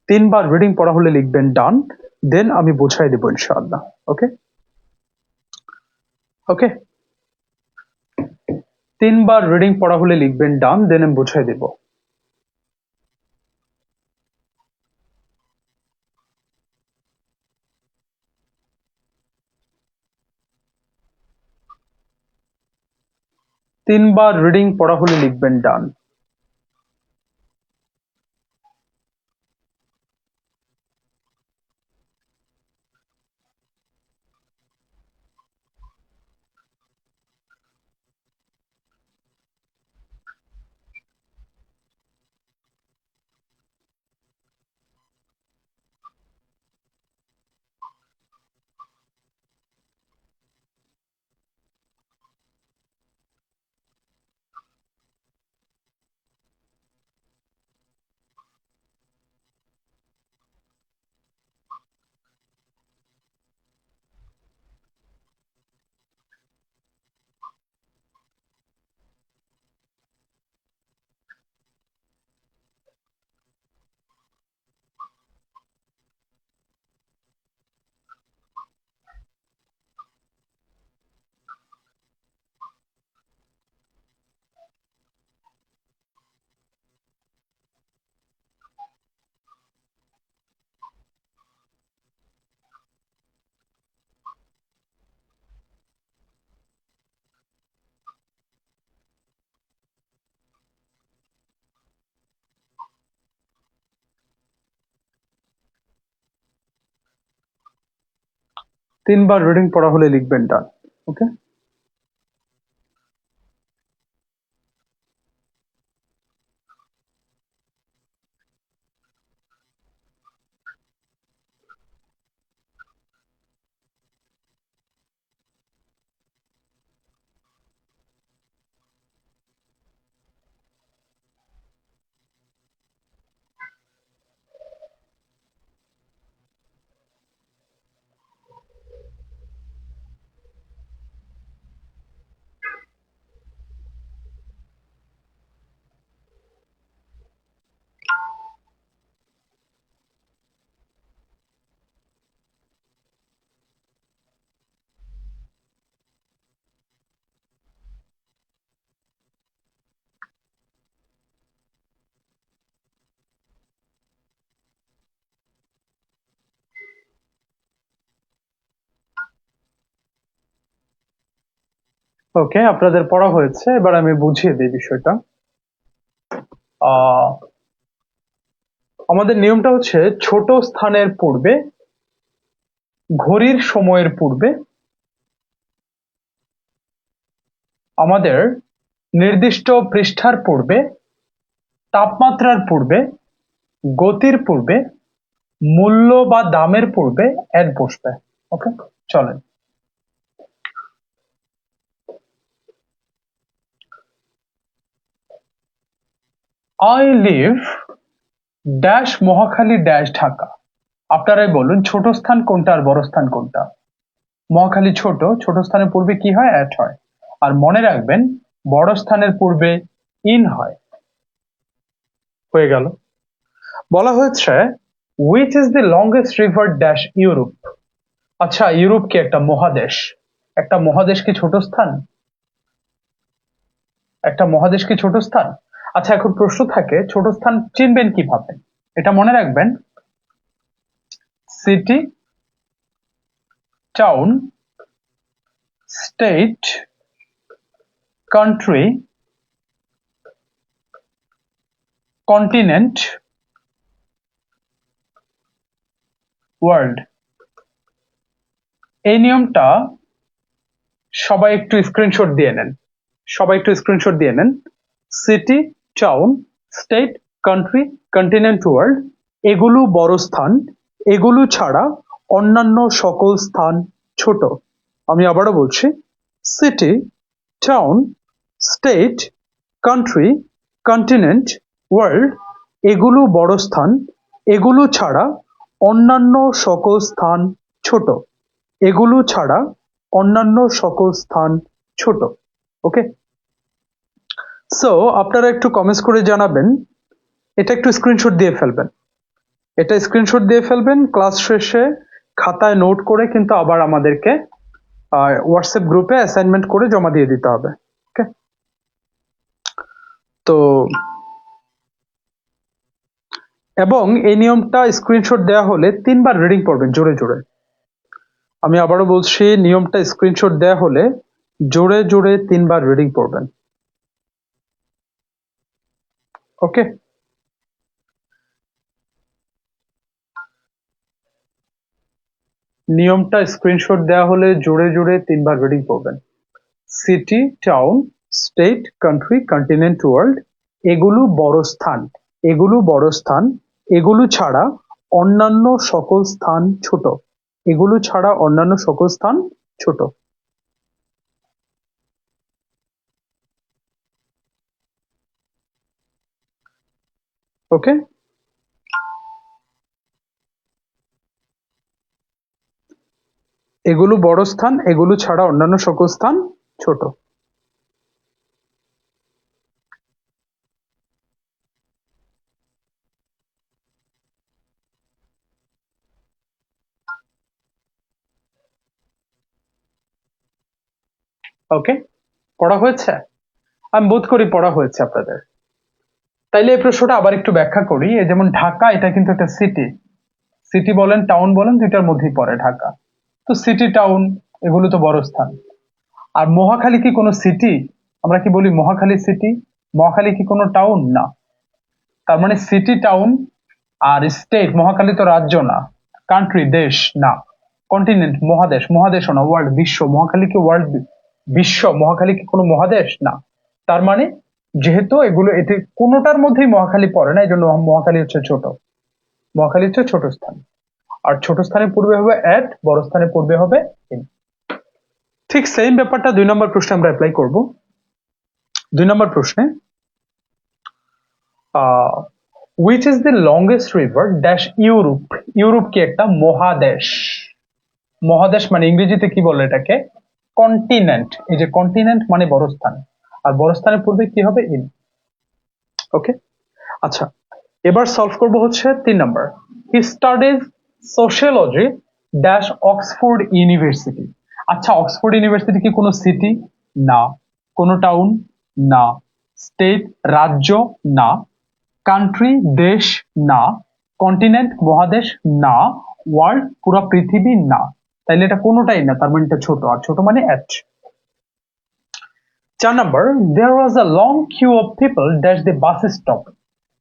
3বার রিডিং পড়া হলে লিখবেন ডান, দেন আমি বুঝাই দেবো ইনশাআল্লাহ। ওকে ওকে, 3বার রিডিং পড়া হলে লিখবেন ডান, দেন আমি বুঝাই দেব। তিনবার রিডিং পড়া হলে লিখবেন ডান। তিনবার রিডিং পড়া হলে লিখবেন ডান। ওকে, ওকে, আপনাদের পড়া হয়েছে, এবার আমি বুঝিয়ে দিই বিষয়টা। আহ আমাদের নিয়মটা হচ্ছে ছোট স্থানের পূর্বে, ঘড়ির সময়ের পূর্বে, আমাদের নির্দিষ্ট পৃষ্ঠার পূর্বে, তাপমাত্রার পূর্বে, গতির পূর্বে, মূল্য বা দামের পূর্বে অ্যাড বসবে। ওকে, চলেন। I live dash Mohakhali dash Dhaka. আপনারাই বলুন ছোট স্থান কোনটা আর বড় স্থান কোনটা? মহাখালী ছোট, ছোট স্থানের পূর্বে কি হয়? অ্যাট হয়। আর মনে রাখবেন বড় স্থানের পূর্বে ইন হয়। হয়ে গেল। বলা হয়েছে which is the longest river dash Europe. আচ্ছা, ইউরোপ কি একটা মহাদেশ? একটা মহাদেশ কি ছোট স্থান? একটা মহাদেশ কি ছোট স্থান? আচ্ছা, এখন প্রশ্ন থাকে ছোট স্থান চিনবেন কিভাবে? এটা মনে রাখবেন, city, town, state, country, continent, world. এই নিয়মটা সবাই একটু স্ক্রিনশট দিয়ে নেন। City, town, state, country, continent, world এগুলো বড় স্থান, এগুলো ছাড়া অন্যান্য সকল স্থান ছোট। আমি আবারও বলছি, city, town, state, country, continent, world এগুলো বড় স্থান, এগুলো ছাড়া অন্যান্য সকল স্থান ছোট। এগুলো ছাড়া অন্যান্য সকল স্থান ছোট। ওকে, সো আপনারা একটু কমেন্টস করে জানাবেন। এটা একটু স্ক্রিনশট দিয়ে ফেলবেন। ক্লাস শেষে খাতায় নোট করে কিন্তু আবার আমাদেরকে হোয়াটসঅ্যাপ গ্রুপে অ্যাসাইনমেন্ট করে জমা দিয়ে দিতে হবে। ওকে, তো এবং এই নিয়মটা স্ক্রিনশট দেওয়া হলে 3বার রিডিং পড়বেন জোরে জোরে। আমি আবারও বলছি, নিয়মটা স্ক্রিনশট দেওয়া হলে জোরে জোরে 3বার রিডিং পড়বেন। ওকে, নিয়মটা স্ক্রিনশট দেওয়া হলে জোরে জোরে 3বার রিডিং পড়বেন। City, town, state, country, continent, world এগুলো বড় স্থান, এগুলো ছাড়া অন্যান্য সকল স্থান ছোট। ওকে, এগুলো বড় স্থান, এগুলো ছাড়া অন্যান্য সকল স্থান ছোট। ওকে, পড়া হয়েছে? আমি বোধ করি পড়া হয়েছে আপনাদের। তাইলে এই প্রশ্নটা আবার একটু ব্যাখ্যা করি। এই যেমন ঢাকা, এটা কিন্তু একটা সিটি বলেন টাউন বলেন দুইটার মধ্যেই পড়ে ঢাকা। তো সিটি টাউন এগুলো তো বড় স্থান। আর মহাখালী কি কোনো সিটি? আমরা কি বলি মহাখালী সিটি? মহাখালী কি কোনো টাউন? না। তার মানে সিটি টাউন আর স্টেট, মহাখালী তো রাজ্য না, কান্ট্রি দেশ না, কন্টিনেন্ট মহাদেশও না, ওয়ার্ল্ড বিশ্ব, মহাখালী কি ওয়ার্ল্ড বিশ্ব, মহাখালী কি কোনো মহাদেশ? না। তার মানে যেহেতু এগুলো এটি কোনোটার মধ্যেই মহাখালী পড়ে না, এই জন্য মহাখালী হচ্ছে ছোট স্থান। আর ছোট স্থানের পূর্বে হবে এট, বড় স্থানের পূর্বে হবে ইন। ঠিক সেম ব্যাপারটা 2 নম্বর প্রশ্নে আমরা অ্যাপ্লাই করব। 2 নম্বর প্রশ্নে which is the longest river dash Europe. Europe কি একটা মহাদেশ? মহাদেশ মানে ইংরেজিতে কি বলে এটাকে? কন্টিনেন্ট। এই যে কন্টিনেন্ট মানে বড় স্থান, আর বড় স্থানের পূর্বে কি হবে? ইন। ওকে, আচ্ছা, এবার সলভ করব হচ্ছে 3 number. He studies sociology dash Oxford university. আচ্ছা, অক্সফোর্ড ইউনিভার্সিটি কি কোনো সিটি? না। কোনো টাউন? না। স্টেট রাজ্য? না। কান্ট্রি দেশ? না। কন্টিনেন্ট মহাদেশ? না। ওয়ার্ল্ড পুরো পৃথিবী? না। তাইলে এটা কোনোটাই না, তার মানে এটা ছোট, আর ছোট মানে at. 4 number, there was a long queue of people dash the bus stop.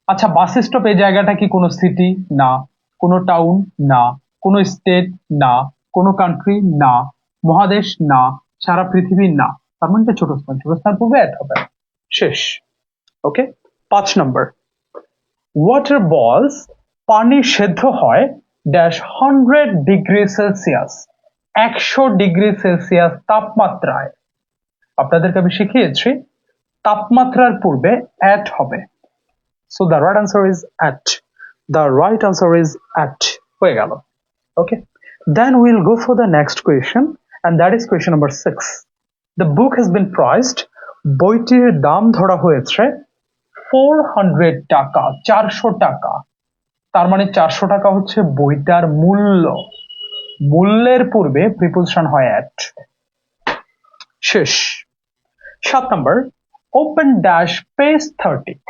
আচ্ছা, বাস স্টপ এই জায়গাটা কি কোনো সিটি? না। কোনো টাউন? না। কোনো স্টেট? না। কোনো কান্ট্রি? না। মহাদেশ? না। সারা পৃথিবী? না। তার মানে ছোট স্থান পূর্বে অ্যাড হবে। শেষ। ওকে, 5 নাম্বার, ওয়াটার বলস পানি সেদ্ধ হয় ড্যাশ 100°C, 100°C তাপমাত্রায়। আপনাদেরকে আমি শিখিয়েছি তাপমাত্রার পূর্বে অ্যাট হবে। So the right answer is at. হয়ে গেল। Okay, then we'll go for the next question, and that is question number 6. The book has been priced, বইটির দাম ধরা হয়েছে 400 টাকা, 400 টাকা। তার মানে 400 টাকা হচ্ছে বইটার মূল্য। মূল্যের পূর্বে প্রিপোজিশন হয় অ্যাট। শেষ। 7 number, open dash page 30,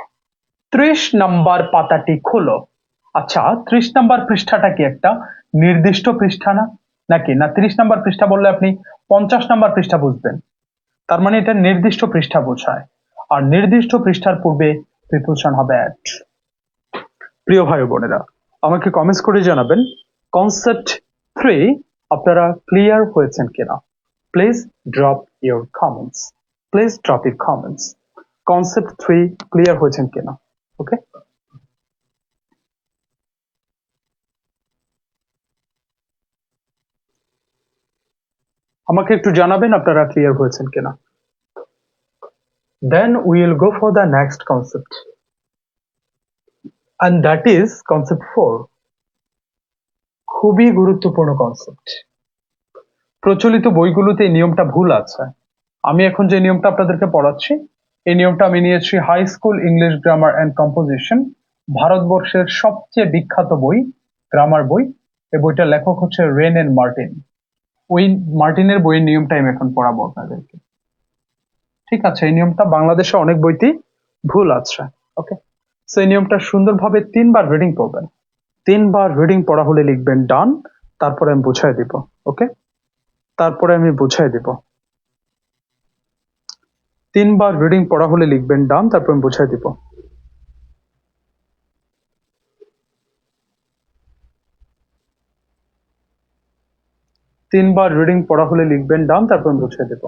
30 number পাতাটি খোলো। আচ্ছা, 30 নাম্বার পৃষ্ঠাটা কি একটা নির্দিষ্ট পৃষ্ঠা না, নাকি না 30 নাম্বার পৃষ্ঠা বললে আপনি 50 নাম্বার পৃষ্ঠা বুঝবেন? তার মানে এটা নির্দিষ্ট পৃষ্ঠা বোঝায়, আর নির্দিষ্ট পৃষ্ঠার পূর্বে প্রিপোজিশন হবে অ্যাট। প্রিয় ভাই বোনেরা, আমাকে কমেন্টস করে জানাবেন কনসেপ্ট 3 আপনারা ক্লিয়ার হয়েছেন কিনা। Please drop your comments, please drop your comments. Concept 3 clear হয়েছেন কিনা? ওকে, আমাকে একটু জানাবেন আপনারা ক্লিয়ার হয়েছেন কিনা। Then we will go for the next concept, and that is concept 4. খুবই গুরুত্বপূর্ণ কনসেপ্ট। প্রচলিত বইগুলোতে এই নিয়মটা ভুল আছে। আমি এখন যে নিয়মটা আপনাদেরকে পড়াচ্ছি, এই নিয়মটা আমি নিয়েছি high school English grammar and composition, ভারতবর্ষের সবচেয়ে বিখ্যাত বই, গ্রামার বই। এই বইটার লেখক হচ্ছে রেন এন্ড মার্টিন। ওই মার্টিনের বইয়ের নিয়মটা আমি এখন পড়াবো আপনাদেরকে। ঠিক আছে, এই নিয়মটা বাংলাদেশে অনেক বইতেই ভুল আছে। ওকে, সো এই নিয়মটা সুন্দরভাবে 3 বার রিডিং পড়বেন। 3 বার রিডিং পড়া হলে লিখবেন ডান, তারপরে আমি বুঝাই দিব। ওকে, তারপরে আমি বুঝাই দিব। 3 বার রিডিং পড়া হলে লিখবেন ডান, তারপর আমি বুঝাই দিব। তিনবার রিডিং পড়া হলে লিখবেন ডান, তারপর আমি বুঝিয়ে দেব।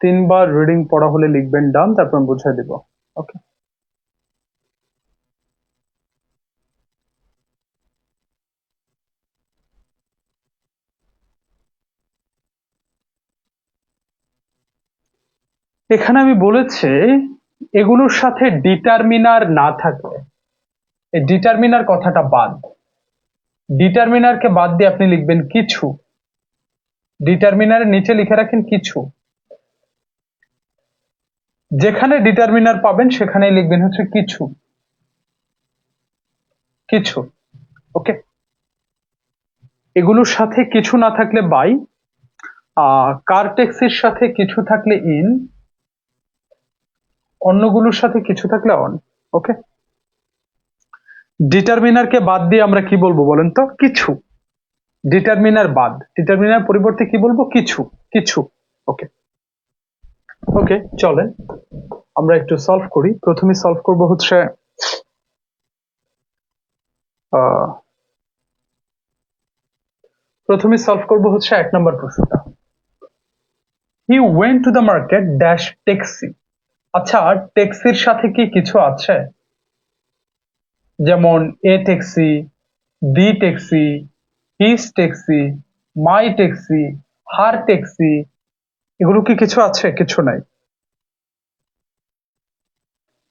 তিনবার রিডিং পড়া হলে লিখবেন ডান, তারপর আমি বুঝিয়ে দেব। ওকে, এখানে আমি বলেছি এগুলোর সাথে ডিটারমিনার না থাকলে, এই ডিটারমিনার কথাটা বাদ, ডিটারমিনারকে বাদ দিয়ে আপনি লিখবেন কিছু। ডিটারমিনারের নিচে লিখে রাখেন কিছু। যেখানে ডিটারমিনার পাবেন সেখানেই লিখবেন হচ্ছে কিছু, কিছু। ওকে, এগুলোর সাথে কিছু না থাকলে বাই, কার ট্যাক্সির সাথে কিছু থাকলে ইন, অন্যগুলোর সাথে কিছু থাকলে অন। ওকে, ডিটারমিনারকে বাদ দিয়ে আমরা কি বলবো বলেন তো? কিছু। ডিটারমিনার বাদ, ডিটারমিনার পরিবর্তে কি বলবো? কিছু, কিছু। ওকে, ওকে, চলেন আমরা একটু সলভ করি। প্রথমে সলভ করব হচ্ছে এক নম্বর প্রশ্নটা। He went to the market dash taxi. আচ্ছা, ট্যাক্সির সাথে কি কিছু আছে? যেমন a taxi, the taxi, his taxi, my taxi, her taxi, এগুলো কি কিছু আছে? কিছু নাই।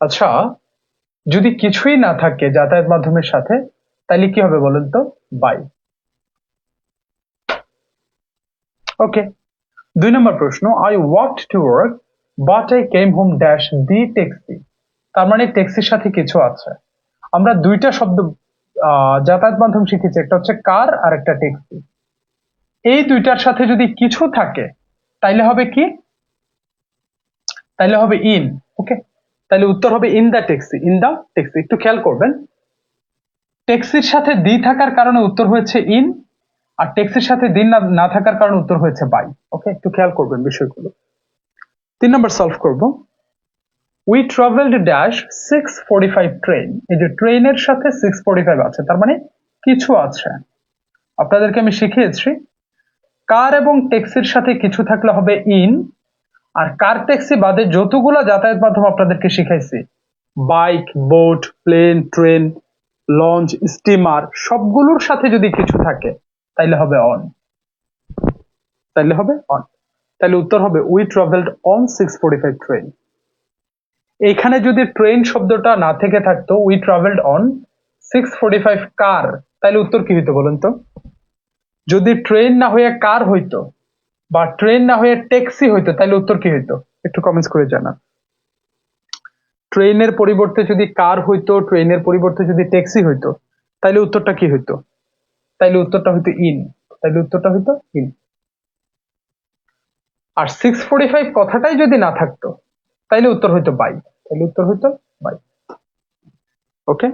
আচ্ছা, যদি কিছুই না থাকে যাতায়াত মাধ্যমের সাথে, তাহলে কি হবে বলেন তো? বাই। ওকে, 2 নম্বর প্রশ্ন। I walked to work but I came home dash the taxi. তার মানে ট্যাক্সির সাথে কিছু আছে। আমরা দুইটা শব্দ যাতায়াত মাধ্যম শিখেছি, একটা হচ্ছে কার আর একটা ট্যাক্সি। এই দুইটার সাথে যদি কিছু থাকে তাইলে হবে কি? তাইলে হবে ইন। ওকে, তাহলে উত্তর হবে in the taxi, in the taxi. একটু খেয়াল করবেন, ট্যাক্সির সাথে দি থাকার কারণে উত্তর হয়েছে ইন, আর ট্যাক্সির সাথে দিন না থাকার কারণে উত্তর হয়েছে বাই। ওকে, একটু খেয়াল করবেন বিষয়গুলো। 3 নম্বর সলভ করব। We travelled dash 6:45 train. এই যে ট্রেনের সাথে 6:45 আছে, তার মানে কিছু আছে। আপনাদেরকে আমি শিখিয়েছি কার এবং ট্যাক্সির সাথে কিছু থাকলে হবে ইন, আর কার ট্যাক্সি বাদে যতগুলো যাতায়াত মাধ্যম আপনাদেরকে শিখাইছি, bike, boat, plane, train, launch, steamer, সবগুলোর সাথে যদি কিছু থাকে তাইলে হবে অন, তাইলে হবে অন। তাহলে উত্তর হবে উই ট্রাভেলড অন 6:45 ট্রেন। এখানে যদি ট্রেন শব্দটা না থেকে থাকতো উই ট্রাভেলড অন 6:45 কার, তাহলে উত্তর কি হইতো বলুন তো? যদি ট্রেন না হয়ে কার হইতো বা ট্রেন না হয়ে ট্যাক্সি হইতো তাহলে উত্তর কি হইতো? একটু কমেন্টস করে জানান। ট্রেনের পরিবর্তে যদি কার হইতো, ট্রেনের পরিবর্তে যদি ট্যাক্সি হইতো, তাহলে উত্তরটা কি হইতো? তাইলে উত্তরটা হইতো ইন, তাইলে উত্তরটা হইতো ইন। আর 6:45 কথাটাই যদি না থাকতো তাইলে উত্তর হইতো বাই, তাইলে উত্তর হইতো বাই। ওকে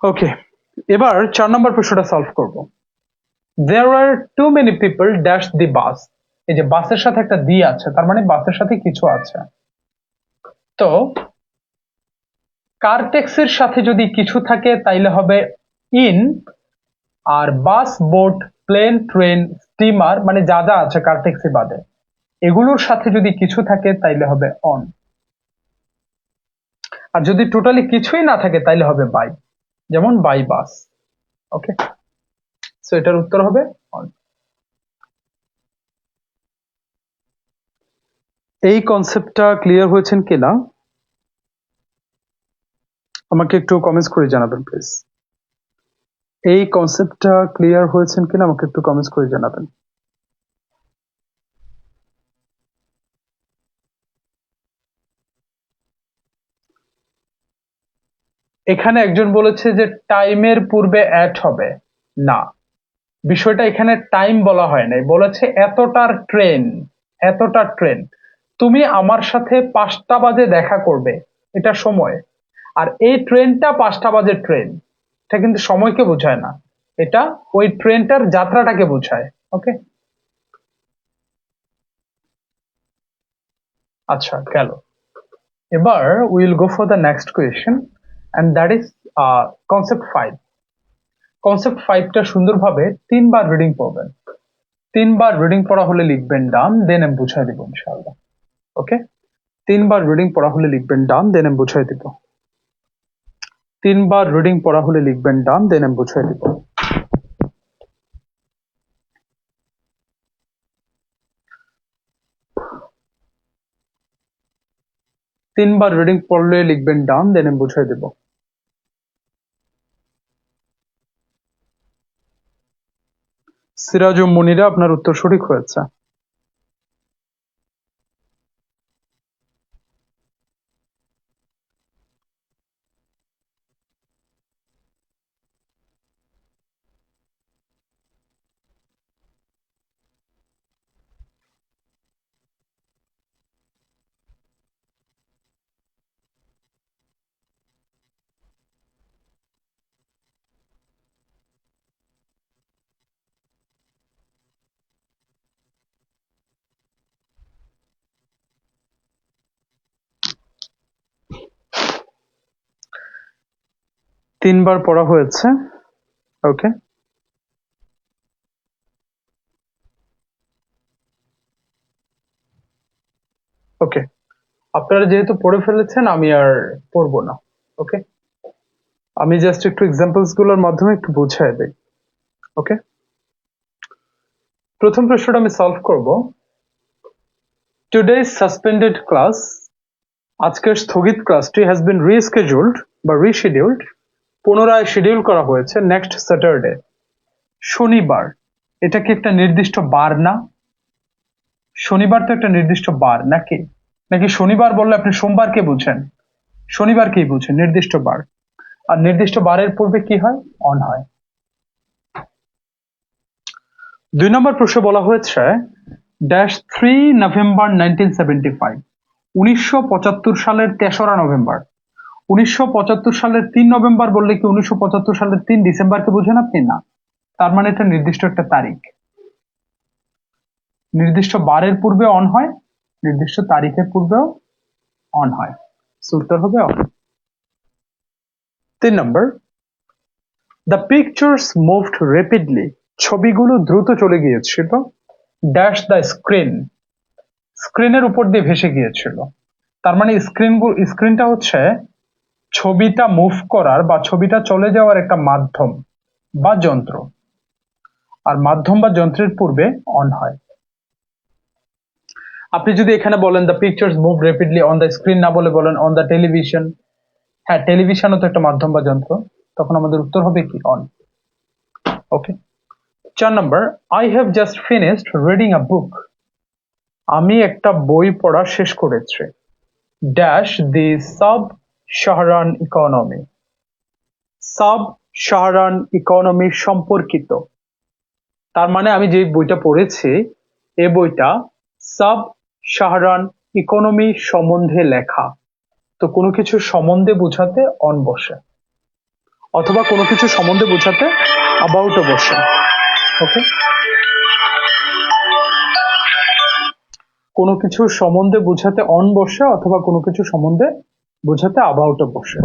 ওকে, এবার 4 নম্বর প্রশ্নটা সলভ করব। There are too many people dash the bus। এই যে বাসের সাথে একটা দি আছে, তার মানে বাসের সাথে কিছু আছে। তো কার ট্যাক্সির সাথে যদি কিছু থাকে তাইলে হবে ইন, আর bus, boat, plane, train, steamer মানে যা যা আছে কার ট্যাক্সি বাদে, এগুলোর সাথে যদি কিছু থাকে তাইলে হবে অন। আর যদি টোটালি কিছুই না থাকে তাইলে হবে বাই, যেমন বাই বাস। ওকে, সো এটার উত্তর হবে অন। এই কনসেপ্টটা ক্লিয়ার হয়েছেন কিনা আমাকে একটু কমেন্টস করে জানাবেন প্লিজ। এই কনসেপ্টটা ক্লিয়ার হয়েছেন কিনা আমাকে একটু কমেন্টস করে জানাবেন। এখানে একজন বলেছে যে টাইমের পূর্বে অ্যাট হবে না, বিষয়টা এখানে টাইম বলা হয় নাই, বলেছে এতটার ট্রেন, এতটার ট্রেন। তুমি আমার সাথে 5টা বাজে দেখা করবে, এটা সময়। আর এই ট্রেনটা 5টা বাজে ট্রেন, এটা কিন্তু সময়কে বোঝায় না, এটা ওই ট্রেনটার যাত্রাটাকে বোঝায়। ওকে, আচ্ছা গেল। এবার will go for the next question and that is concept 5। Concept 5টা সুন্দরভাবে 3বার রিডিং পড়বেন। 3বার রিডিং পড়া হলে লিখবেন ডান, দেন আমি বুঝাই দেবো ইনশাআল্লাহ। ওকে, 3বার রিডিং পড়া হলে লিখবেন ডান, দেন আমি বুঝাই দিব। 3বার রিডিং পড়া হলে লিখবেন ডান, দেন আমি বুঝাই দিব। 3বার রিডিং পড়লে লিখবেন ডান, দেন আমি বুঝাই দেব। সিরাজ ও মুনিরা, আপনার উত্তর সঠিক হয়েছে। তিনবার পড়া হয়েছে। ওকে, ওকে, আপনারা যেহেতু পড়ে ফেলেছেন আমি আর পড়বো না। ওকে, আমি জাস্ট একটু এক্সাম্পলস গুলোর মাধ্যমে একটু বুঝাই দিই। ওকে, প্রথম প্রশ্নটা আমি সলভ করব। টুডেজ সাসপেন্ডেড ক্লাস, আজকের স্থগিত ক্লাসটি হ্যাজ বিন রিস্কেডিউলড বা রিশিডিউলড, পুনরায় শিডিউল করা হয়েছে নেক্সট স্যাটারডে, শনিবার। এটা কি একটা নির্দিষ্ট বার না? শনিবার তো একটা নির্দিষ্ট বার নাকি? নাকি শনিবার বললে আপনি সোমবারকে বুঝেন? শনিবারকেই বুঝেন, নির্দিষ্ট বার। আর নির্দিষ্ট বারের পূর্বে কি হয়? অন হয়। 2 নম্বর প্রশ্ন বলা হয়েছে ড্যাশ 3 নভেম্বর 1975, 1975 সালের 3রা নভেম্বর। 1975 সালের 3 নভেম্বর বললে কি 1975 সালের 3 ডিসেম্বরকে বুঝেন আপনি? না, তার মানে এটা নির্দিষ্ট একটা তারিখ। নির্দিষ্ট বারের পূর্বে অন হয়, নির্দিষ্ট তারিখের পূর্বেও অন হয়। উত্তর হবে on. 3 number, the pictures moved rapidly, ছবিগুলো দ্রুত চলে গিয়েছিল ড্যাশ দ্য স্ক্রিন, স্ক্রিনের উপর দিয়ে ভেসে গিয়েছিল। তার মানে স্ক্রিনটা হচ্ছে ছবিটা মুভ করার বা ছবিটা চলে যাওয়ার একটা মাধ্যম বা যন্ত্র, আর মাধ্যম বা যন্ত্রের পূর্বে অন হয়। আপনি যদি এখানে বলেন the pictures move rapidly on the screen, না বলে বলেন অন দ্য টেলিভিশন, হ্যাঁ টেলিভিশনও তো একটা মাধ্যম বা যন্ত্র, তখন আমাদের উত্তর হবে কি on. Okay. 4 number, I have just finished reading a book. আমি একটা বই পড়া শেষ করেছি। Dash the sub Saharan economy. Sub Saharan economy সম্পর্কিত, তার মানে আমি যে বইটা পড়েছি এই বইটা সাব সাহারান ইকোনমি সম্বন্ধে লেখা। তো কোনো কিছু সম্বন্ধে বোঝাতে অন বসে, অথবা কোনো কিছু সম্বন্ধে বোঝাতে অ্যাবাউটও বসে। ওকে, কোনো কিছু সম্বন্ধে বোঝাতে অন বসে অথবা কোনো কিছু সম্বন্ধে বোঝাতে অ্যাবাউটও বসে।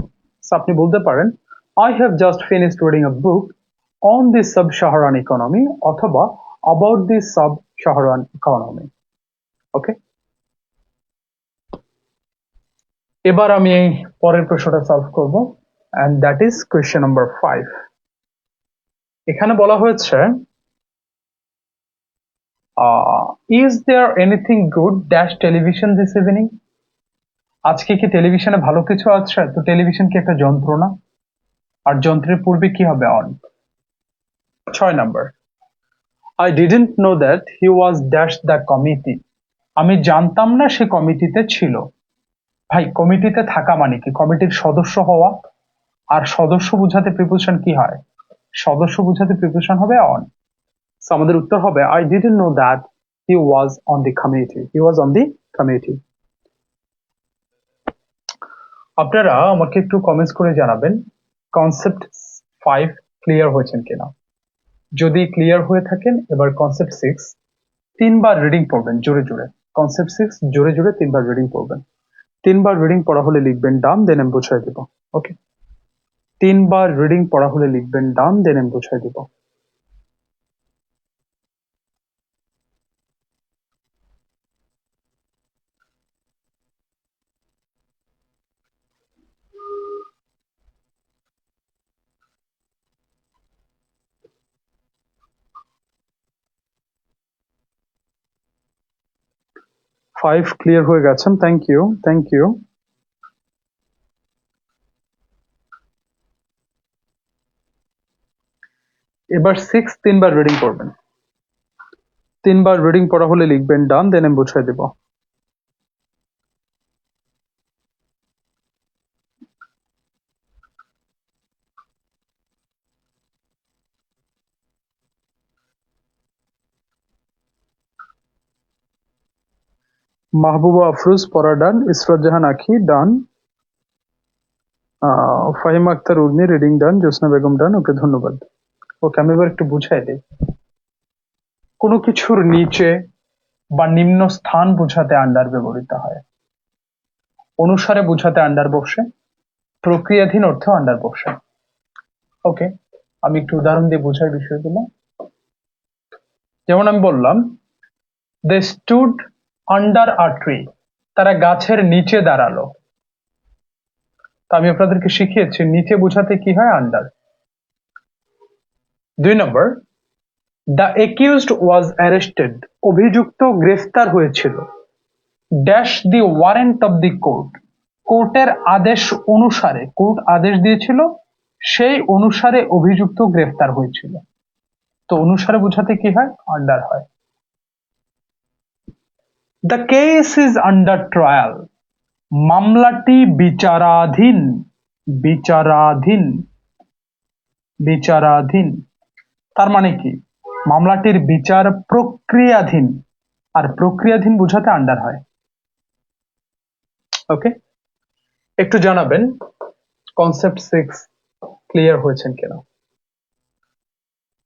আপনি বলতে পারেন I have just finished reading a book on the sub Saharan economy অথবা about the sub Saharan economy. Okay, এবার আমি এই পরের প্রশ্নটা সলভ করব, and that is question number 5. এখানে বলা হয়েছে is there anything good dash television this evening? আজকে কি টেলিভিশনে ভালো কিছু আছে? তো টেলিভিশন কি একটা যন্ত্র না? আর যন্ত্রের পূর্বে কি হবে on. 6 number, I didn't know that he was dash the committee. আমি জানতাম না সে কমিটিতে ছিল। ভাই কমিটিতে থাকা মানে কি? কমিটির সদস্য হওয়া, আর সদস্য বোঝাতে প্রিপোজিশন কি হয়? সদস্য বোঝাতে প্রিপোজিশন হবে অন। সো আমাদের উত্তর হবে I didn't know that he was on the committee. He was on the committee. আপনারা আমাকে একটু কমেন্টস করে জানাবেন কনসেপ্ট 5 ক্লিয়ার হয়েছেন কিনা। যদি ক্লিয়ার হয়ে থাকেন এবার কনসেপ্ট 6 তিনবার রিডিং পড়বেন জোরে জোরে। কনসেপ্ট 6 জোরে জোরে তিনবার রিডিং পড়বেন। তিনবার রিডিং পড়া হলে লিখবেন ডান, দেন আমি বুঝাই দিব। ওকে, তিনবার রিডিং পড়া হলে লিখবেন ডান, দেন আমি বুঝাই দিব। ফাইভ ক্লিয়ার হয়ে গেছেন, থ্যাংক ইউ, থ্যাংক ইউ। এবার 6 তিনবার রিডিং করবেন। তিনবার রিডিং পড়া হলে লিখবেন ডান, দেন আমি বুঝাই দেব। মাহবুবা আফরোজ পড়া ডান, ইসরাত জাহান আখি ডান, ফাহিমা আক্তার উর্মি রিডিং ডান, জ্যোৎস্না বেগম ডান। ওকে, ধন্যবাদ। ওকে, আমি এবার একটু বুঝাই দিই। কোনো কিছুর নিচে বা নিম্ন স্থান বোঝাতে আন্ডার ব্যবহৃত হয়। অনুসারে বোঝাতে আন্ডার বসে, প্রক্রিয়াধীন অর্থে আন্ডার বসে। ওকে, আমি একটু উদাহরণ দিয়ে বোঝার বিষয়গুলো। যেমন আমি বললাম দে স্টুড আন্ডার আ ট্রি, তারা গাছের নিচে দাঁড়ালো। তো আমি আপনাদেরকে শিখিয়েছি নিচে বোঝাতে কি হয় under. 2 number, the accused was arrested, অভিযুক্ত গ্রেফতার হয়েছিল। Dash the warrant of the court, কোর্টের আদেশ অনুসারে, কোর্ট আদেশ দিয়েছিল সেই অনুসারে অভিযুক্ত গ্রেফতার হয়েছিল। তো অনুসারে বোঝাতে কি হয় আন্ডার হয়। The case is under trial, মামলাটি বিচারাধীন। বিচারাধীন, বিচারাধীন তার মানে কি মামলাটির বিচার প্রক্রিয়াধীন, আর প্রক্রিয়াধীন বোঝাতে আন্ডার হয়। ওকে, একটু জানাবেন কনসেপ্ট 6 ক্লিয়ার হয়েছেন কিনা।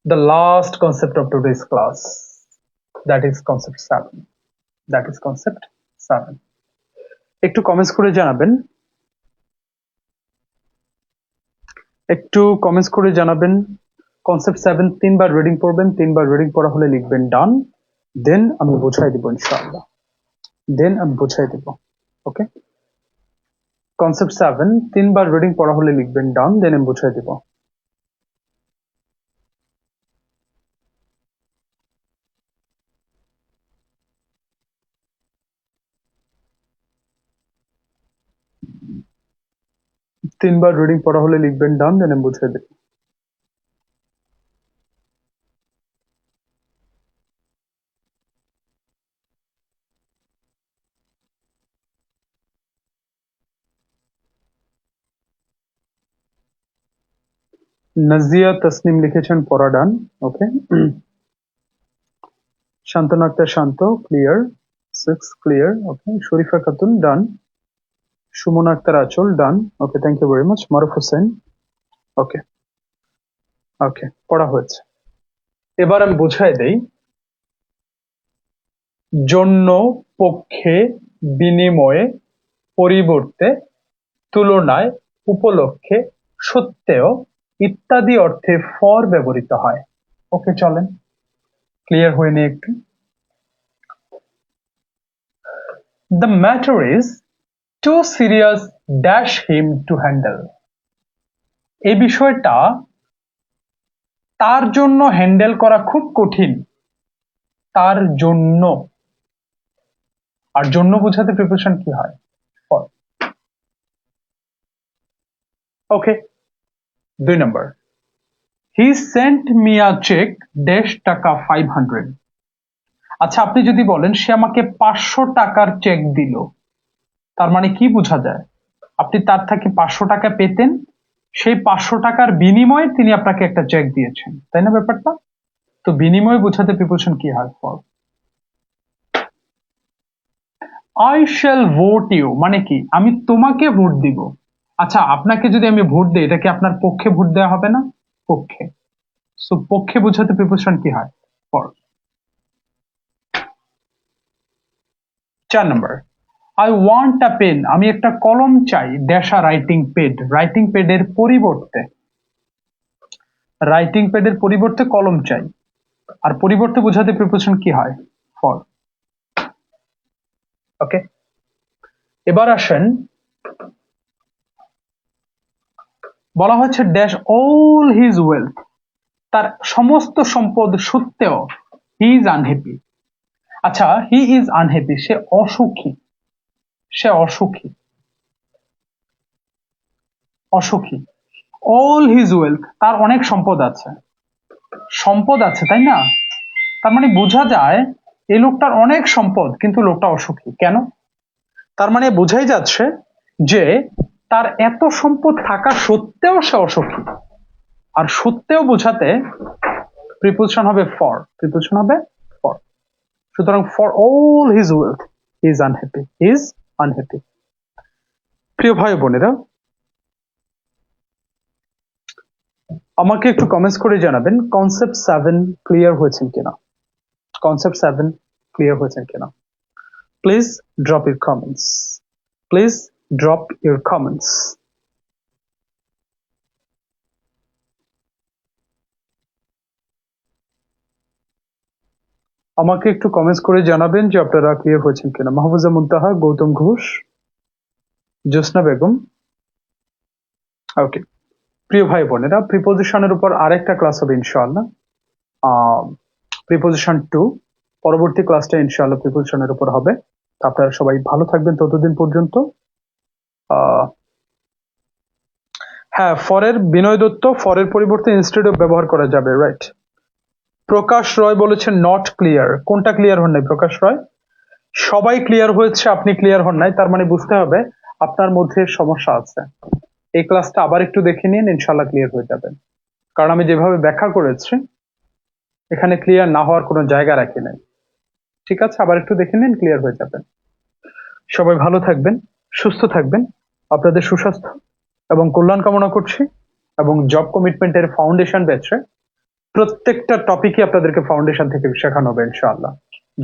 The last concept of today's class, that is concept 7. That is concept 7. একটু কমেন্টস করে জানাবেন, একটু কমেন্টস করে জানাবেন কনসেপ্ট 7 তিনবার রিডিং পড়বেন। তিনবার রিডিং পড়া হলে লিখবেন ডান, দেন আমি বুঝাই দিব ইনশাআল্লাহ, দেন আমি বুঝাই দিব। ওকে, কনসেপ্ট 7 তিনবার রিডিং পড়া হলে লিখবেন ডান, দেন আমি বুঝাই দিব। তিনবার রিডিং পড়া হলে লিখবেন ডান, দেন আমি বুঝাই দিব। নাজিয়া তাসনিম লিখেছেন পড়া ডান, ওকে। শান্তনু আক্তার শান্ত ক্লিয়ার, 6 ক্লিয়ার, ওকে। শরীফা খাতুন ডান, সুমন আক্তার আঁচল ডান, ওকে, থ্যাংক ইউ ভেরি মাচ। মারুফ হোসেন, ওকে ওকে, পড়া হয়েছে। এবার আমি বুঝাই দেই। জন্য, পক্ষে, বিনিময়ে, পরিবর্তে, তুলনায়, উপলক্ষে, সত্ত্বেও ইত্যাদি অর্থে ফর ব্যবহৃত হয়। ওকে, চলেন ক্লিয়ার হয়ে নিয়ে একটু। The matter is too serious dash him to handle. এই বিষয়টা তার জন্য হ্যান্ডেল করা খুব কঠিন। তার জন্য, আর জন্য বোঝাতে প্রিপোজিশন কি হয়? For. Okay, 2 number, he sent me a cheque dash taka 500। আচ্ছা, আপনি যদি বলেন সে আমাকে 500 টাকার চেক দিল, তার মানে কি বোঝা যায়? আপনি তার থেকে 500 টাকা পেতেন, সেই 500 টাকার বিনিময়ে তিনি আপনাকে একটা চেক দিয়েছেন, তাই না ব্যাপারটা? তো বিনিময়ে বোঝাতে প্রিপোজিশন কি হয়? For. I shall vote you মানে কি? আমি তোমাকে ভোট দিব। আচ্ছা, আপনাকে যদি আমি ভোট দিই, এটা কি আপনার পক্ষে ভোট দেওয়া হবে না? পক্ষে। সো পক্ষে বোঝাতে প্রিপোজিশন কি হয়? For. 4 number, I want a pen, আমি একটা কলম চাই, dash a writing pad, writing পেডের পরিবর্তে, রাইটিং পেডের পরিবর্তে কলম চাই, আর পরিবর্তে বোঝাতে প্রিপোজিশন কি হয়? ফর। ওকে, এবার আসেন, বলা হচ্ছে ড্যাশ অল হিজ ওয়েলথ, তার সমস্ত সম্পদ সত্ত্বেও হি ইজ আনহ্যাপি। আচ্ছা, হি ইজ আনহ্যাপি, সে অসুখী, সে অসুখী, অসুখী। অল হিজ ওয়েলথ, তার অনেক সম্পদ আছে, সম্পদ আছে, তাই না? তার মানে বোঝা যায় এই লোকটার অনেক সম্পদ, কিন্তু লোকটা অসুখী। কেন? তার মানে বোঝাই যাচ্ছে যে তার এত সম্পদ থাকা সত্ত্বেও সে অসুখী। আর সত্ত্বেও বোঝাতে প্রিপোজিশন হবে ফর, প্রিপোজিশন হবে ফর। সুতরাং for all his wealth he is unhappy, he is unhappy. প্রিয় ভাই বোনেরা, আমাকে একটু কমেন্টস করে জানাবেন কনসেপ্ট 7 ক্লিয়ার হয়েছেন কিনা, কনসেপ্ট 7 ক্লিয়ার হয়েছেন কিনা। Please drop your comments, please drop your comments. আমাকে একটু কমেন্টস করে জানাবেন যে আপনারা ক্লিয়ার হয়েছেন কিনা। মাহফুজা মুনতাহা, গৌতম ঘোষ, জ্যোৎস্না বেগম, ওকে। প্রিয় ভাই বোনেরা, প্রিপোজিশনের উপর আরেকটা ক্লাস হবে ইনশাআল্লাহ, প্রিপোজিশন 2। পরবর্তী ক্লাসটা ইনশাআল্লাহ প্রিপোজিশনের উপর হবে। আপনারা সবাই ভালো থাকবেন ততদিন পর্যন্ত। হ্যাঁ, ফরের বিনয় দত্ত, ফরের পরিবর্তে ইনস্টেড অফ ব্যবহার করা যাবে, রাইট। প্রকাশ রয় বলেছেন নট ক্লিয়ার। কোনটা ক্লিয়ার হন নাই প্রকাশ রয়? সবাই ক্লিয়ার হয়েছে, আপনি ক্লিয়ার হন নাই, তার মানে বুঝতে হবে আপনার মধ্যে সমস্যা আছে। এই ক্লাসটা আবার একটু দেখে নিন, ইনশাল্লাহ ক্লিয়ার হয়ে যাবেন। কারণ আমি যেভাবে ব্যাখ্যা করেছি এখানে ক্লিয়ার না হওয়ার কোনো জায়গা রাখি নাই। ঠিক আছে, আবার একটু দেখে নিন, ক্লিয়ার হয়ে যাবেন। সবাই ভালো থাকবেন, সুস্থ থাকবেন, আপনাদের সুস্বাস্থ্য এবং কল্যাণ কামনা করছি। এবং জব কমিটমেন্টের ফাউন্ডেশন ব্যাচে প্রত্যেকটা টপিকই আপনাদেরকে ফাউন্ডেশন থেকে শেখানো হবে ইনশাআল্লাহ,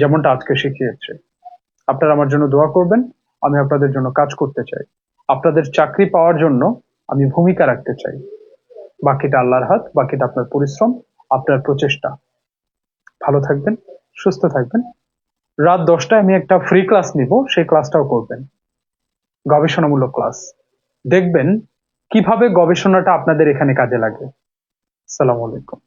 যেমনটা আজকে শিখিয়েছে। আপনারা আমার জন্য দোয়া করবেন, আমি আপনাদের জন্য কাজ করতে চাই, আপনাদের চাকরি পাওয়ার জন্য আমি ভূমিকা রাখতে চাই। বাকিটা আল্লাহর হাত, বাকিটা আপনার পরিশ্রম, আপনার প্রচেষ্টা। ভালো থাকবেন, সুস্থ থাকবেন। রাত 10টায় আমি একটা ফ্রি ক্লাস নিব, সেই ক্লাসটাও করবেন, গবেষণামূলক ক্লাস। দেখবেন কিভাবে গবেষণাটা আপনাদের এখানে কাজে লাগে। আসসালামু আলাইকুম।